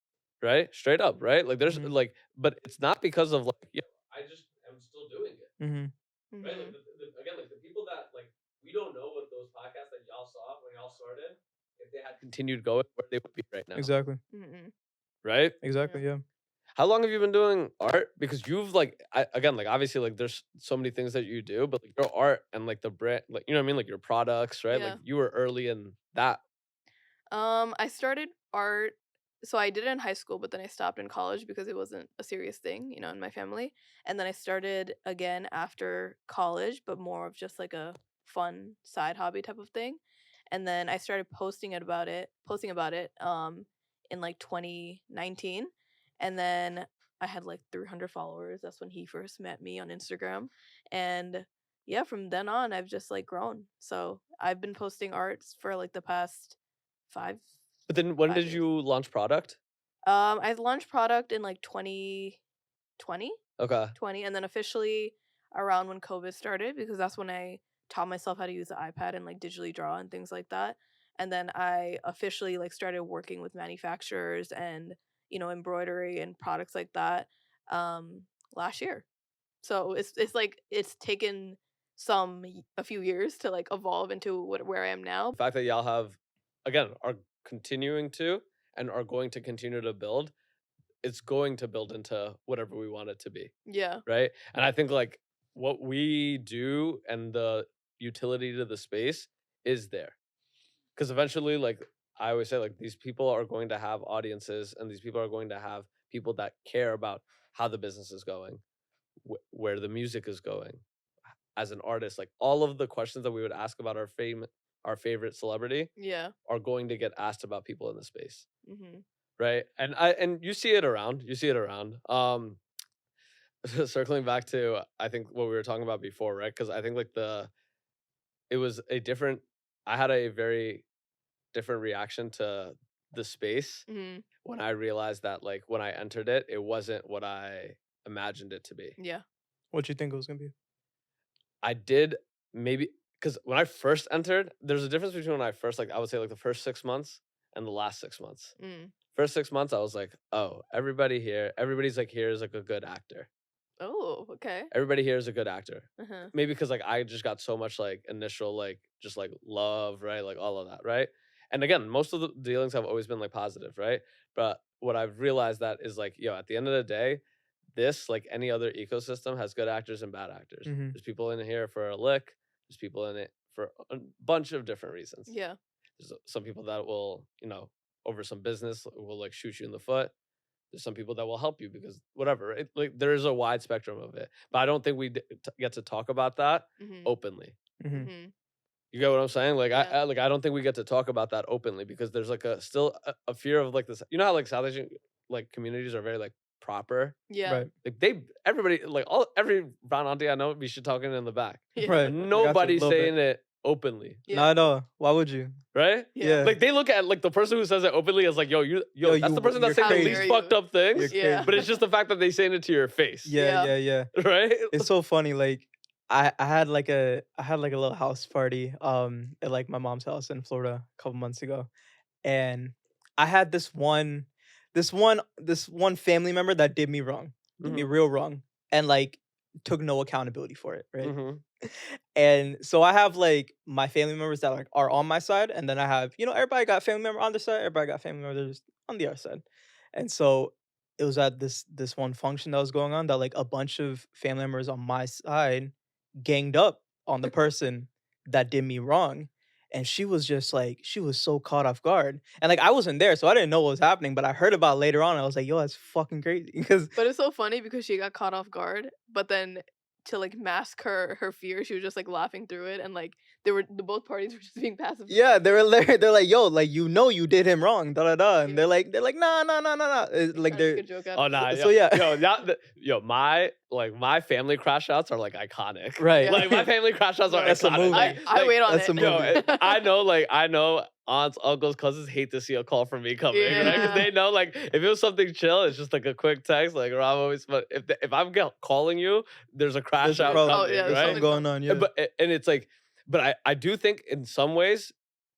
right? Straight up, right? Like there's Mhm. like, but it's not because of like, yo, I just am still doing it. Mhm. Right? Like Mhm. again, like the people that like we don't know what those podcasts that y'all saw when y'all started, if they had continued going, where they would be right now. Exactly. Mhm. Right? Yeah. Exactly. Yeah. How long have you been doing art? Because you've like again, like obviously like there's so many things that you do, but like your art and like the brand, like you know what I mean, like your products, right? Like Yeah. you were early in that. I started art. So I did it in high school, but then I stopped in college because it wasn't a serious thing, in my family. And then I started again after college, but more of just like a fun side hobby type of thing. And then I started posting about it in like 2019. And then I had like 300 followers. That's when he first met me on Instagram. And yeah, from then on I've just like grown. So I've been posting arts for like the past five But then when 5 did years. you launch product? I launched product in like 2020, Okay. and then officially around when COVID started because that's when I taught myself how to use the iPad and like digitally draw and things like that. And then I officially like started working with manufacturers and embroidery and products like that last year. So it's like it's taken a few years to like evolve into where I am now. The fact that y'all have again are continuing to and are going to continue to build, it's going to build into whatever we want it to be. Yeah. Right? And I think like what we do and the utility to the space is there. Because eventually, like I always say, like these people are going to have audiences and these people are going to have people that care about how the business is going, where the music is going. As an artist, like all of the questions that we would ask about our favorite celebrity Yeah. are going to get asked about people in the space. Mhm. Right. And you see it around. You see it around. Circling back to I think what we were talking about before, right? Because I think like it was a different I had a very different reaction to the space Mhm. when I realized that like when I entered it, it wasn't what I imagined it to be. Yeah. What you think it was gonna be? I did maybe because when I first entered, there's a difference between when I first like I would say like the first 6 months and the last 6 months. Mm. First 6 months, I was like, oh, everybody's like here is like a good actor. Oh, okay. Everybody here is a good actor. Uh-huh. Maybe because like I just got so much like initial like just like love, right? Like all of that, right? And again, most of the dealings have always been like positive, right? But what I've realized that is like, at the end of the day, this like any other ecosystem has good actors and bad actors. Mhm. There's people in here for a lick. There's people in it for a bunch of different reasons. Yeah. There's some people that will, over some business will like shoot you in the foot. There's some people that will help you because whatever. Like there is a wide spectrum of it, but I don't think we get to talk about that Mhm. openly. Mhm. Mhm. You get what I'm saying? Like Yeah. I don't think we get to talk about that openly because there's like a fear of like this. You know how like South Asian like communities are very like proper. Yeah. Right. Like everybody like every brown auntie I know be shit talking in the back. Yeah. Right. And I got you a nobody's little bit. saying it openly, Yeah. Not at all. Why would you? right? Yeah. Yeah. Like they look at like the person who says it openly as like, yo, Yo, that's the person you're that's saying the crazy. least How dare fucked you. up things. You're Yeah. crazy. But it's just the fact that they saying it to your face. Yeah, Yeah. yeah, yeah. Right? It's so funny. Like I had like a little house party at like my mom's house in Florida a couple months ago, and I had this one family member that did me wrong, did me Mhm. real wrong, and like took no accountability for it, right? Mhm. And so I have like my family members that like are on my side, and then I have everybody got family member on their side, everybody got family members on the other side, and so it was at this one function that was going on that like a bunch of family members on my side ganged up on the person that did me wrong. And she was just like, she was so caught off guard. And like I wasn't there, so I didn't know what was happening, but I heard about it later on. And I was like, yo, that's fucking crazy. Because But it's so funny because she got caught off guard, but then to like mask her fear, she was just like laughing through it, and like the both parties were just being passive. yeah, they're like, yo, like you did him wrong, da da da. And Yeah. they're like, nah, nah, nah, nah, nah. Like Trying to they're make a joke out Oh of nah, it. so yeah. my family crash outs are like iconic. Right. Yeah. Like my family crash outs are That's a iconic. movie. I wait on That's it. a Yo, movie. I know aunts, uncles, cousins hate to see a call from me coming, right? Yeah. Because they know like if it was something chill, it's just like a quick text, like Rob always. But if I'm calling you, there's a crash There's a out problem. coming, yeah, There's right? something going on. Yeah. And it's like, but I do think in some ways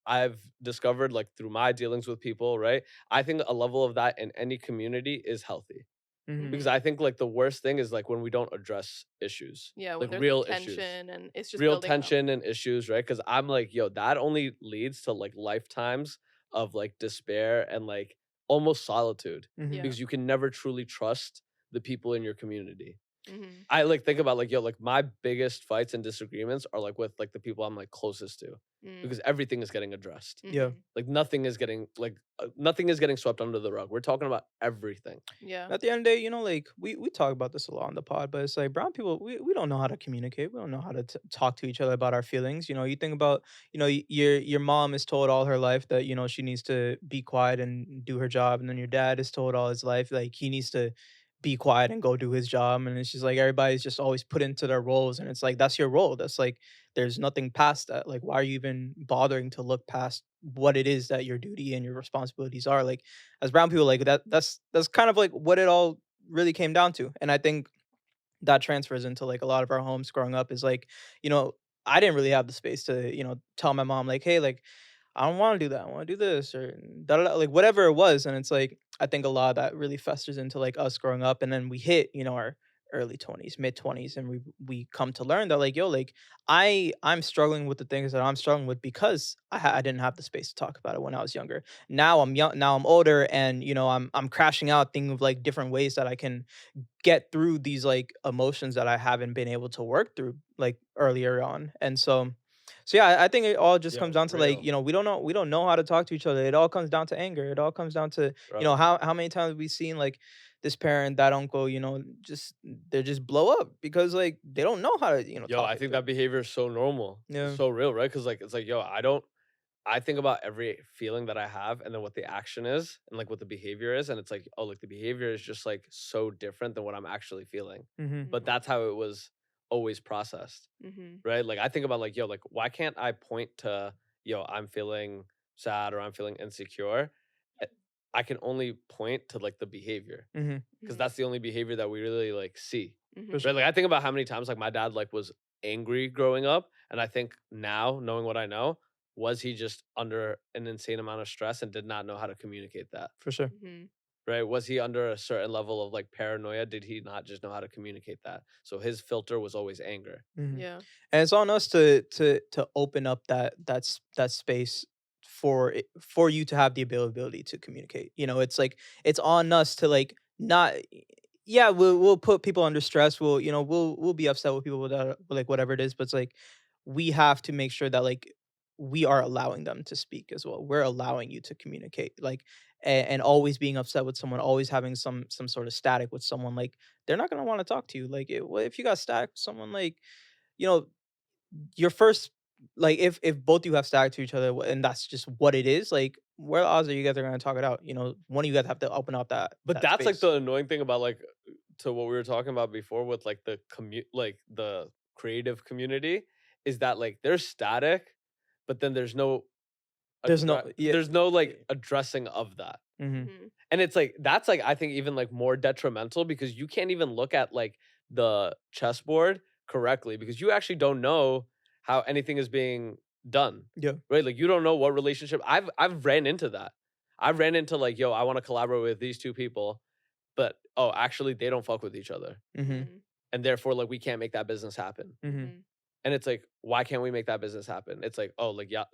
I've discovered like through my dealings with people, right? I think a level of that in any community is healthy. Mhm. Because I think like the worst thing is like when we don't address issues, Yeah, when like there's real like, issues, tension and it's just real building up. tension and issues, right? Because I'm like, yo, that only leads to like lifetimes of like despair and like almost solitude Mhm. Yeah. because you can never truly trust the people in your community. Mhm. I like think about like, yo, like my biggest fights and disagreements are like with like the people I'm like closest to Mm. because everything is getting addressed. Yeah. Mhm. Like nothing is getting swept under the rug. We're talking about everything. Yeah. At the end of the day, like we talk about this a lot on the pod, but it's like brown people, we don't know how to communicate. We don't know how to talk to each other about our feelings. You think about, your mom is told all her life that she needs to be quiet and do her job, and then your dad is told all his life like he needs to be quiet and go do his job, and it's just like everybody's just always put into their roles, and it's like that's your role. That's like there's nothing past that. Like why are you even bothering to look past what it is that your duty and your responsibilities are? Like as brown people, like that's kind of like what it all really came down to. And I think that transfers into like a lot of our homes growing up is like, you know, I didn't really have the space to, tell my mom like, hey, like I don't want to do that. I want to do this or da, da, da, like whatever it was. And it's like I think a lot of that really festers into like us growing up, and then we hit, our early 20s, mid 20s, and we come to learn that like yo, like I'm struggling with the things that I'm struggling with because I didn't have the space to talk about it when I was younger. Now I'm young, now I'm older, and I'm crashing out thinking of like different ways that I can get through these like emotions that I haven't been able to work through like earlier on. And so yeah, I think it all just comes Yo, down to like, real, we don't know how to talk to each other. It all comes down to anger. It all comes down to, bro. how many times have we seen like this parent, that uncle, just they just blow up because like they don't know how to, Yo, talk I it think through. that behavior is so normal. It's Yeah. so real, right? Because like it's like, yo, I think about every feeling that I have and then what the action is and like what the behavior is. And it's like, oh, like the behavior is just like so different than what I'm actually feeling. Mm-hmm. But that's how it was always processed, Mhm. right? Like I think about like, yo, like why can't I point to, yo, I'm feeling sad or I'm feeling insecure? Eh, I can only point to like the behavior Mm-hmm. because Mhm. that's the only behavior that we really like see. Mhm. Right? Like I think about how many times like my dad like was angry growing up, and I think now knowing what I know, was he just under an insane amount of stress and did not know how to communicate that? For sure. Mhm. Right? Was he under a certain level of like paranoia? Did he not just know how to communicate that? So his filter was always anger. Mhm. Yeah. And it's on us to open up that space for you to have the ability to communicate. It's like it's on us to like not. Yeah, we'll put people under stress. We'll be upset with people with like whatever it is. But it's like we have to make sure that like we are allowing them to speak as well. We're allowing you to communicate. Like and always being upset with someone, always having some sort of static with someone. Like they're not gonna want to talk to you. Like what if you got static with someone like you know, your first like if both you have static to each other and that's just what it is, like where the odds are you guys are gonna talk it out? One of you guys have to open up But that that's like space. the annoying thing about like to what we were talking about before with like the like the creative community is that like there's static, but then There's no yeah. there's no like addressing of that. Mhm. Mhm. And it's like that's like I think even like more detrimental because you can't even look at like the chessboard correctly because you actually don't know how anything is being done. Yeah. Right? Like you don't know what relationship I've ran into that. I've ran into like, yo, I want to collaborate with these two people, but oh, actually they don't fuck with each other. Mhm. Mhm. And therefore like we can't make that business happen. Mhm. Mhm. And it's like, why can't we make that business happen? It's like, oh, like yeah,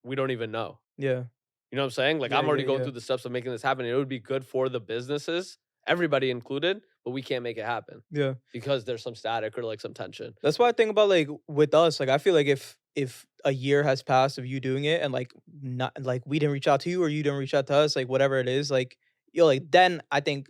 we don't even know. Yeah. You know what I'm saying? Like, Yeah, I'm yeah, already going yeah. through the steps of making this happen. And it would be good for the businesses, everybody included, but we can't make it happen Yeah. because there's some static or like some tension. That's why I think about like with us, like I feel like if a year has passed of you doing it and like not like we didn't reach out to you or you didn't reach out to us, like whatever it is, like like then I think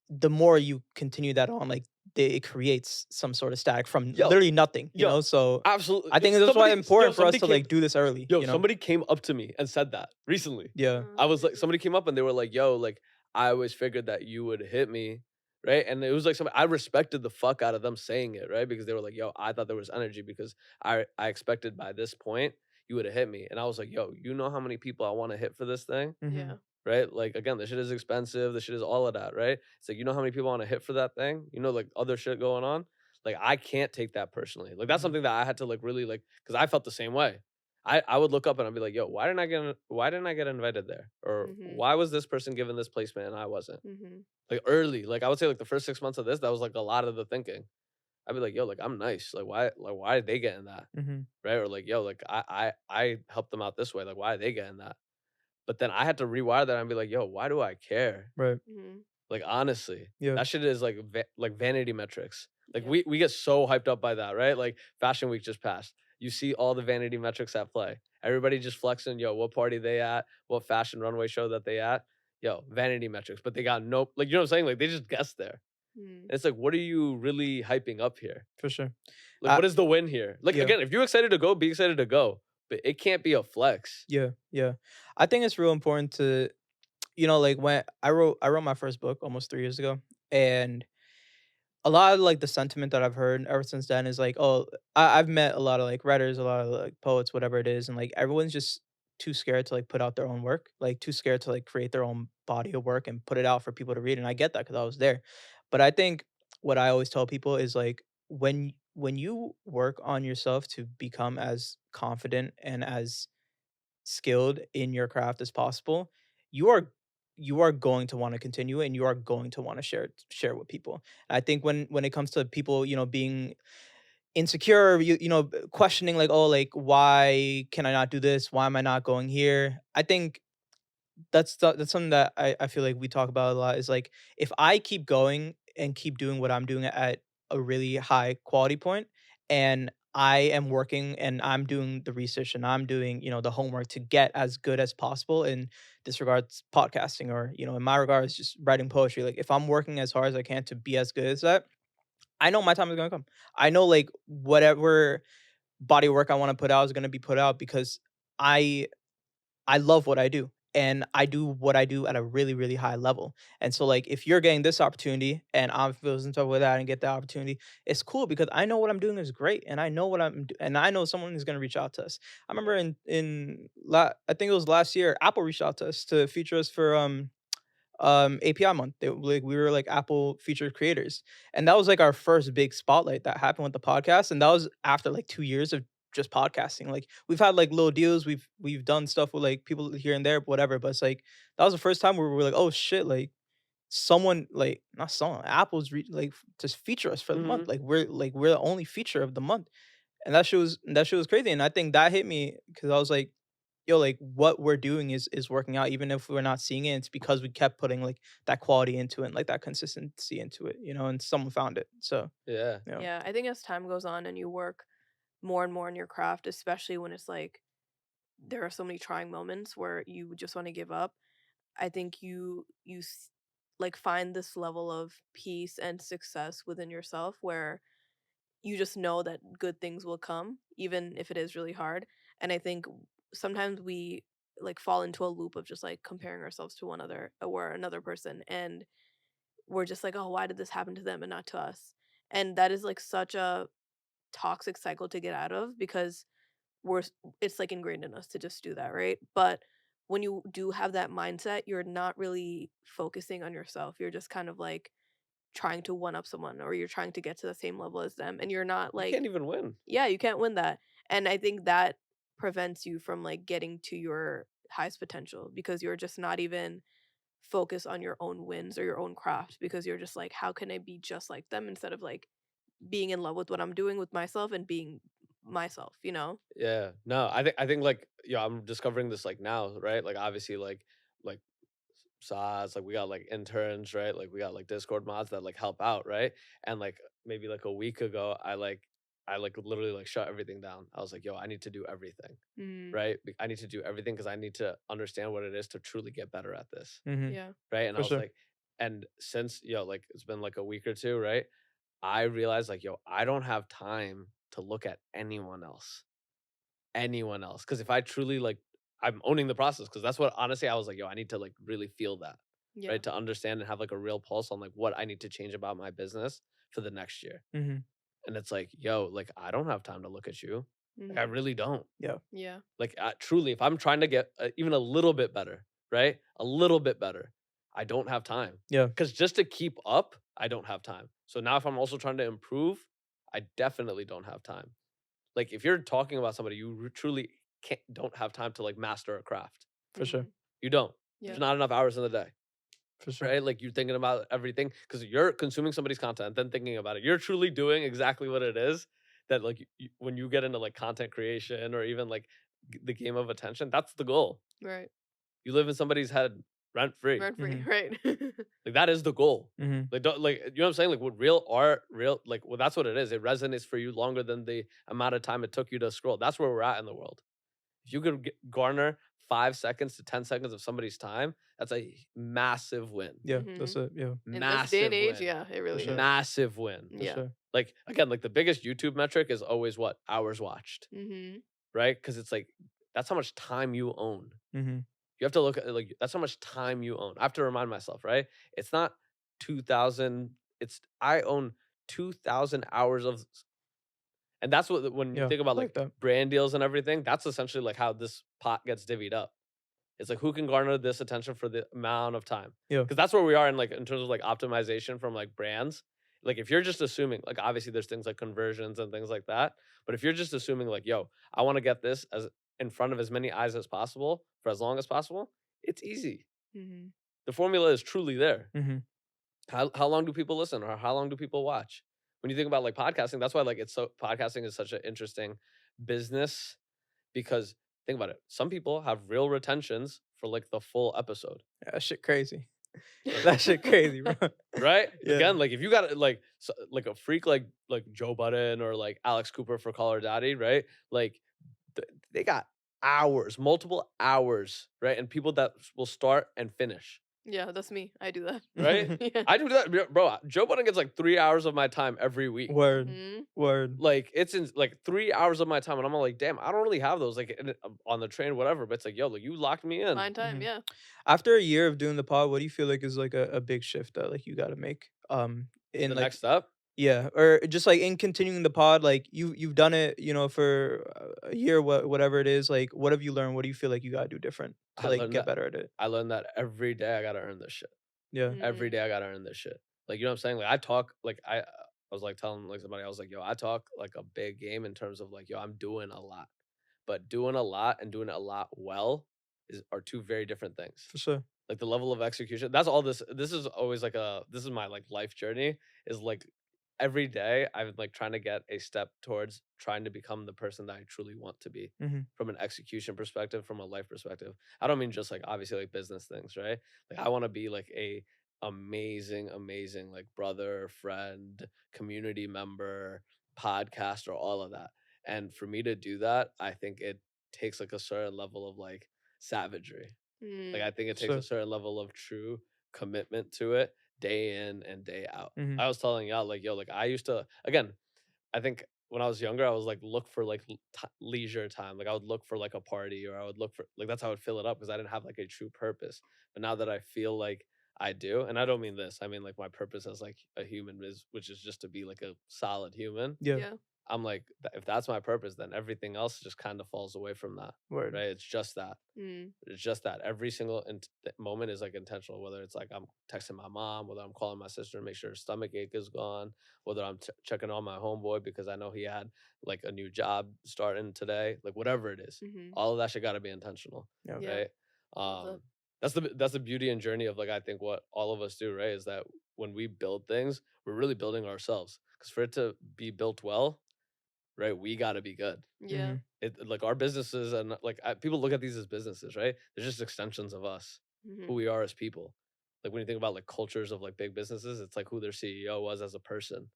the more you continue that on, like it creates some sort of static from Yo, literally nothing, yo, So absolutely. I think that's why it's important for us Somebody to came, like do this early, somebody came up to me and said that recently. Yeah. I was like, Mm. somebody came up and they were like, yo, like, I always figured that you would hit me. Right. And it was like something I respected the fuck out of them saying it. Right. Because they were like, yo, I thought there was energy because I expected by this point you would have hit me. And I was like, yo, you know how many people I want to hit for this thing? Mhm. Yeah. Right? Like again, the shit is expensive. The shit is all of that, right? It's like you know how many people want to hit for that thing. You know, like other shit going on. Like I can't take that personally. Like that's Mhm. something that I had to like really like because I felt the same way. I would look up and I'd be like, yo, why didn't I get invited there? Or Mhm. why was this person given this placement and I wasn't? Mhm. Like early, like I would say like the first 6 months of this, that was like a lot of the thinking. I'd be like, yo, like I'm nice. Like why are they getting that? Mhm. Right? Or like, yo, like I helped them out this way. Like why are they getting that? But then I had to rewire that and be like, "Yo, why do I care?" Right. Mhm. Like, honestly, Yeah. that shit is like like vanity metrics. Like Yeah. we get so hyped up by that, right? Like Fashion Week just passed. You see all the vanity metrics at play. Everybody just flexing, yo, what party they at, what fashion runway show that they at. Yo, vanity metrics, but they got no like you know what I'm saying? Like they just guessed there. Mhm. And it's like, what are you really hyping up here? For sure. Like, what is the win here? Like Yeah. again, if you're excited to go, be excited to go. But it can't be a flex. Yeah. Yeah. I think it's real important to like when I wrote my first book almost 3 years ago, and a lot of like the sentiment that I've heard ever since then is like, oh, I've met a lot of like writers, a lot of like poets, whatever it is, and like everyone's just too scared to like put out their own work, like too scared to like create their own body of work and put it out for people to read. And I get that because I was there, but I think what I always tell people is like when you work on yourself to become as confident and as skilled in your craft as possible, you are you are going to want to continue and you are going to want to share with people. I think when it comes to people, being insecure, questioning like, oh, like why can I not do this? Why am I not going here? I think that's something that I feel like we talk about a lot is like if I keep going and keep doing what I'm doing at a really high quality point and I am working and I'm doing the research and I'm doing, the homework to get as good as possible in this regards podcasting or, in my regards just writing poetry. Like if I'm working as hard as I can to be as good as that, I know my time is gonna come. I know like whatever body of work I want to put out is gonna be put out because I I love what I do and I do what I do at a really, really high level. And so like if you're getting this opportunity and I'm feeling top with that and get that opportunity, it's cool because I know what I'm doing is great and I know and I know someone is gonna reach out to us. I remember I think it was last year, Apple reached out to us to feature us for API month. We were like Apple featured creators. And that was like our first big spotlight that happened with the podcast. And that was after like 2 years of just podcasting. Like we've had like little deals, we've done stuff with like people here and there, whatever. But it's like that was the first time where we were like, oh shit, like someone like not someone Apple's like just feature us for the month. Mhm. We're the only feature of the month, and that shit was crazy. And I think that hit me because I was like, yo, like what we're doing is working out, even if we're not seeing it. It's because we kept putting like that quality into it, and, like that consistency into it, and someone found it. So Yeah. you know, Yeah, I think as time goes on and you work more and more in your craft, especially when it's like there are so many trying moments where you just want to give up. I think like find this level of peace and success within yourself where you just know that good things will come even if it is really hard. And I think sometimes we like fall into a loop of just like comparing ourselves to one other or another person, and we're just like, oh, why did this happen to them and not to us? And that is like such a toxic cycle to get out of because we're it's like ingrained in us to just do that, right? But when you do have that mindset, you're not really focusing on yourself. You're just kind of like trying to one up someone, or you're trying to get to the same level as them, and you're not You like, can't even win. yeah, you can't win that. And I think that prevents you from like getting to your highest potential because you're just not even focused on your own wins or your own craft, because you're just like, how can I be just like them, instead of like being in love with what I'm doing with myself and being myself, you know? Yeah. No, I think like yeah, I'm discovering this like now, right? Like obviously like SaaS, like we got like interns, right? Like we got like Discord mods that like help out, right? And like maybe like a week ago, I literally like shut everything down. I was like, yo, I need to do everything, Mm, right? I need to do everything because I need to understand what it is to truly get better at this, yeah. right? And I for was sure. like, and since like it's been like a week or two, right? I realized like, yo, I don't have time to look at anyone else. Because if I truly like, I'm owning the process. Because that's what honestly I was like, yo, I need to like really feel that, Yeah. right? To understand and have like a real pulse on like what I need to change about my business for the next year. Hmm. And it's like, yo, like I don't have time to look at you. Like I Mhm. really don't. Yeah, Yeah. Like truly, if I'm trying to get even a little bit better, right? A little bit better, I don't have time. yeah, Because just to keep up, I don't have time. So now if I'm also trying to improve, I definitely don't have time. Like if you're talking about somebody, you truly don't have time to like master a craft. for sure, Mhm. You don't. There's Yeah. not enough hours in the day, for sure. right? Like you're thinking about everything because you're consuming somebody's content, then thinking about it. You're truly doing exactly what it is that like when you get into like content creation or even like the game of attention, that's the goal. Right. You live in somebody's head rent free. Rent free, Hmm. right. Like that is the goal. Hmm. Like don't like you know what I'm saying? Like with real art, real like well, that's what it is. It resonates for you longer than the amount of time it took you to scroll. That's where we're at in the world. If you could garner 5 seconds to 10 seconds of somebody's time, that's a massive win. Yeah, that's Mhm. it. Yeah, In this day and Massive age, win. yeah, it for really sure, is. Massive win. for Yeah. sure. Like again, like the biggest YouTube metric is always what? Hours watched, Mhm. right? Because it's like that's how much time you own. Hmm. You have to look at like that's how much time you own. I have to remind myself, right? It's not 2000, it's I own 2000 hours of and that's what when you Yeah, think about I like like that. brand deals and everything, that's essentially like how this pot gets divvied up. It's like who can garner this attention for the amount of time? Yeah, Because that's where we are in like in terms of like optimization from like brands. Like if you're just assuming, like obviously there's things like conversions and things like that. But if you're just assuming like, yo, I want to get this as in front of as many eyes as possible for as long as possible, it's easy. Mhm. The formula is truly there. hmm, How long do people listen or how long do people watch? When you think about like podcasting, that's why like it's so podcasting is such an interesting business because think about it. Some people have real retentions for like the full episode, yeah, that shit crazy. That shit crazy, bro. right? Yeah, Again, like if you got like like a freak like Joe Budden or like Alex Cooper for Call Her Daddy, right? Like they got hours, multiple hours, right? And people that will start and finish, Yeah, that's me. I do that. right? Yeah. I do that, bro. Joe Budden gets like 3 hours of my time every week. word, Mhm. word. Like it's in like 3 hours of my time, and I'm all like, damn, I don't really have those like on the train, whatever. But it's like, yo, like you locked me in. Mine time, Hmm. yeah. After a year of doing the pod, what do you feel like is like a big shift that like you got to make? In The like next step, yeah, or just like in continuing the pod, like you've done it, for a year, whatever it is. Like, what have you learned? What do you feel like you gotta do different to I like learned get that better at it? I learned that every day I gotta earn this shit. Yeah. Every Mm. day I gotta earn this shit. Like you know what I'm saying? Like I talk like I was like telling like somebody, I was like, yo, I talk like a big game in terms of like, yo, I'm doing a lot. But doing a lot and doing it a lot well are two very different things. For sure. Like the level of execution, that's all this is always like this is my like life journey, is like every day I'm like trying to get a step towards trying to become the person that I truly want to be, Mhm. from an execution perspective, from a life perspective. I don't mean just like obviously like business things, right? Like I want to be like a amazing like brother, friend, community member, podcaster, all of that. And for me to do that, I think it takes like a certain level of like savagery. Like, I think it takes a Sure. certain level of true commitment to it day in and day out. Mhm. I was telling y'all, like, yo, like, I used to, again, I think when I was younger, I was like, look for like leisure time. Like, I would look for like a party, or I would look for, like, that's how I would fill it up because I didn't have like a true purpose. But now that I feel like I do, and I don't mean this, I mean like my purpose as like a human is, which is just to be like a solid human. Yeah. Yeah. I'm like, if that's my purpose, then everything else just kind of falls away from that. Word. Right? It's just that. Mm. It's just that every single moment is like intentional. Whether it's like I'm texting my mom, whether I'm calling my sister to make sure her stomach ache is gone, whether I'm checking on my homeboy because I know he had like a new job starting today, like whatever it is, Mhm. all of that shit got to be intentional, Yeah. Yeah. right? Love that. That's the beauty and journey of like I think what all of us do, right? Is that when we build things, we're really building ourselves. Because for it to be built well, right, we got to be good. Yeah. Mhm. It like our businesses and like people look at these as businesses, right? They're just extensions of us, who Mhm. we are as people. Like when you think about like cultures of like big businesses, it's like who their CEO was as a person.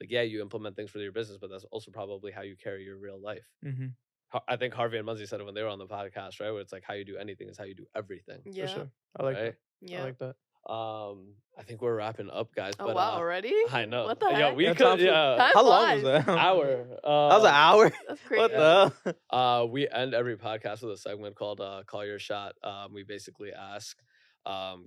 Like yeah, you implement things for your business, but that's also probably how you carry your real life. Mhm. I think Harvey and Muzzy said it when they were on the podcast, right? Where it's like how you do anything is how you do everything, For Yeah. sure. I like right? that. I Yeah. like that. I think we're wrapping up, guys. Oh But wow, already? I know. What the Yo, heck? we Yeah, could time yeah. Time How long was flies. that? Hour. That was an hour. That's What crazy. the hell? We end every podcast with a segment called Call Your Shot. We basically ask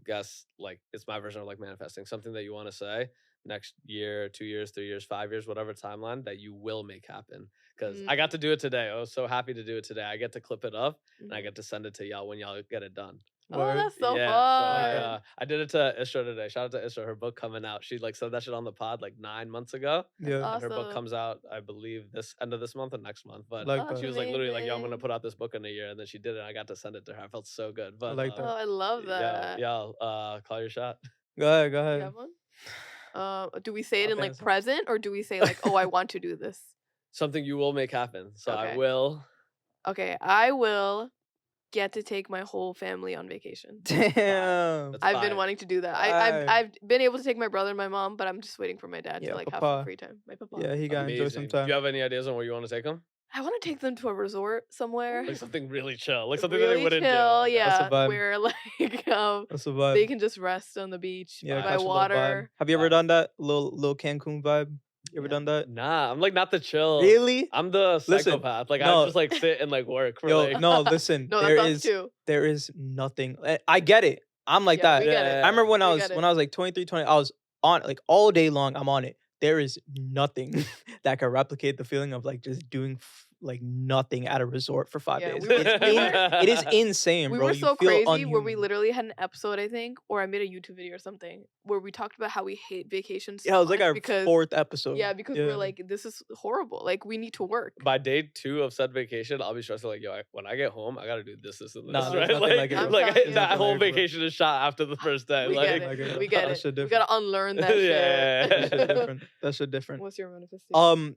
guests, like it's my version of like manifesting, something that you want to say next year, 2 years, 3 years, 5 years, whatever timeline that you will make happen. Because I got to do it today. I was so happy to do it today. I get to clip it up and I Mhm. get to send it to y'all when y'all get it done. Oh, Word. that's so Yeah, so fun. I did it to Isra today. Shout out to Isra, her book coming out. She like said that shit on the pod like 9 months ago. That's Yeah. And her book awesome. comes out, I believe, this end of this month or next month. But Like Oh, that's she that. was like literally like, "Yo, I'm gonna amazing. put out this book in a year," and then she did it. And I got to send it to her. I felt so good. I But like Oh, that. I love yeah, that. yeah. Call your shot. Go ahead. Go You ahead. have one? Do we say it I'll in like pass it. present, or do we say like, "Oh, I want to do this"? Something you will make happen. So I Okay. will. Okay, I will get to take my whole family on vacation. Damn. That's I've been fire. wanting to do that. Fire. I've been able to take my brother and my mom, but I'm just waiting for my dad Yeah, to like have papa. some free time. My papa. Yeah, he gotta enjoy some Amazing. Do time. you have any ideas on where you want to take them? I want to take them to a resort somewhere. Like something really chill, like something that Really they wouldn't chill, do. yeah. That's a vibe. Where like That's a vibe. they can just rest on the beach Yeah, by catch a little vibe. water. Have you ever Vibe. done that little Cancun vibe? You ever Yeah. done that? Nah, I'm like not the chill. Really? I'm the Listen, psychopath. Like I no. just like sit and like work for Yo, like. no, listen. No, there that's us is too. there is nothing. I get it. I'm like Yeah, that. we get it. I remember when I We was get it. when I was like 23, 20, I was on like all day long. I'm on it. There is nothing that can replicate the feeling of like just doing like nothing at a resort for 5 Yeah, days. we were- It is insane, We bro. were You so feel crazy where unhuman. we literally had an episode, I think, or I made a YouTube video or something where we talked about how we hate vacations. Yeah, it was like much our because, 4th episode. Yeah, because we're like, this is horrible. Like we need to work. By day 2 of said vacation, I'll be stressing like, yo, when I get home, I gotta do this, and this, Nah, there's right? nothing Like, like it, bro. like I'm telling you. that There's whole nothing like it, bro. vacation is shot after the first day. We like, get like it. it. We get That it. shit We gotta unlearn that Yeah. That shit shit. different. That shit different. What's your manifestation?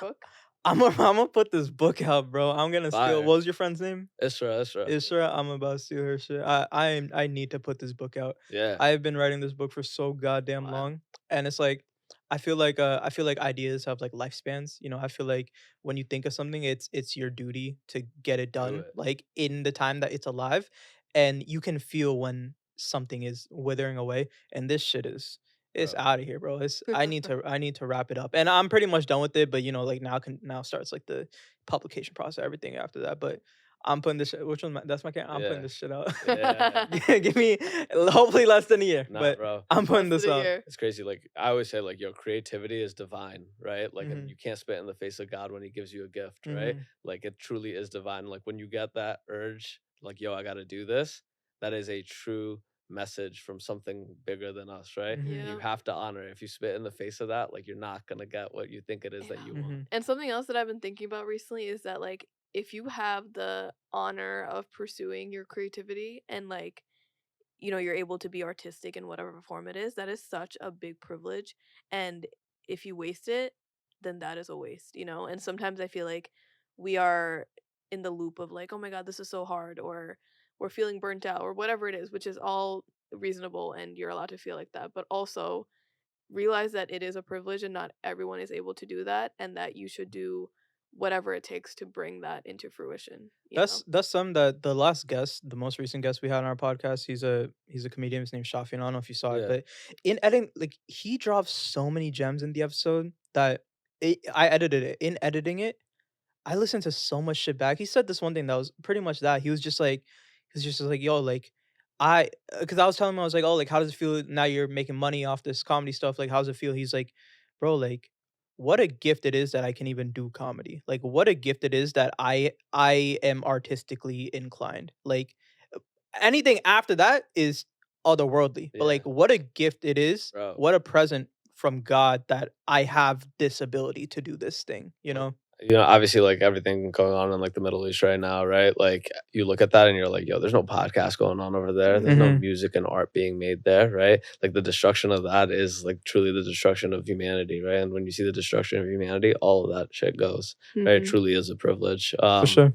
Book? I'm gonna put this book out, bro. I'm gonna steal. Fire. What was your friend's name? Isra. Isra. I'm about to steal her shit. I need to put this book out. Yeah. I've been writing this book for so goddamn Wow. long, and it's like I feel like ideas have like lifespans. You know, I feel like when you think of something, it's your duty to get it done, it. like in the time that it's alive, and you can feel when something is withering away, and this shit is. It's Bro. out of here, bro. I need to wrap it up, and I'm pretty much done with it. But you know, like now starts like the publication process, everything after that. But I'm putting this. Which one? That's my camera. I'm Yeah. putting this shit out. Yeah. Give me hopefully less than a year, Nah, but bro. I'm putting Less this than a out. year. It's crazy. Like I always say, like, yo, creativity is divine, right? Like, and Mhm. you can't spit in the face of God when He gives you a gift, right? Like, it truly is divine. Like, when you get that urge, like, yo, I got to do this. That is a true message from something bigger than us, right? Mhm. You Yeah. have to honor it. If you spit in the face of that, like you're not gonna get what you think it is that Yeah. you want. Mhm. And something else that I've been thinking about recently is that like if you have the honor of pursuing your creativity and like you're able to be artistic in whatever form it is, that is such a big privilege. And if you waste it, then that is a waste. And sometimes I feel like we are in the loop of like, oh my God, this is so hard, or we're feeling burnt out, or whatever it is, which is all reasonable and you're allowed to feel like that. But also realize that it is a privilege and not everyone is able to do that, and that you should do whatever it takes to bring that into fruition. That's some that the last guest, the most recent guest we had on our podcast, he's a comedian. His name's Shafi. I don't know if you saw it, Yeah. but in editing, like he dropped so many gems in the episode that I edited it. In editing it, I listened to so much shit back. He said this one thing that was pretty much that. He was just like, yo, like, because I was telling him, I was like, oh, like, how does it feel now you're making money off this comedy stuff? Like, how does it feel? He's like, bro, like, what a gift it is that I can even do comedy. Like, what a gift it is that I am artistically inclined. Like, anything after that is otherworldly. But Yeah, like, what a gift it is. bro. What a present from God that I have this ability to do this thing. You Like, know. obviously, like everything going on in like the Middle East right now, right? Like you look at that and you're like, yo, there's no podcast going on over there. There's no Mhm. music and art being made there, right? Like the destruction of that is like truly the destruction of humanity, right? And when you see the destruction of humanity, all of that shit goes, right? It Mhm. truly is a privilege. For sure.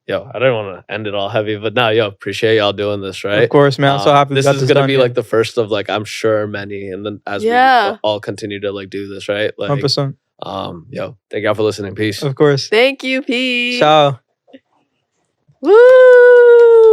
Yo, I didn't want to end it all heavy, but no, yo, appreciate y'all doing this, Of right? course, man. I'm so happy we This got is this gonna done. be Yeah, like the first of like I'm sure many, and then as we Yeah. all continue to like do this, right? Like 100%. yo, thank y'all for listening. Peace. Of course. Thank you, Pete. Ciao. Woo!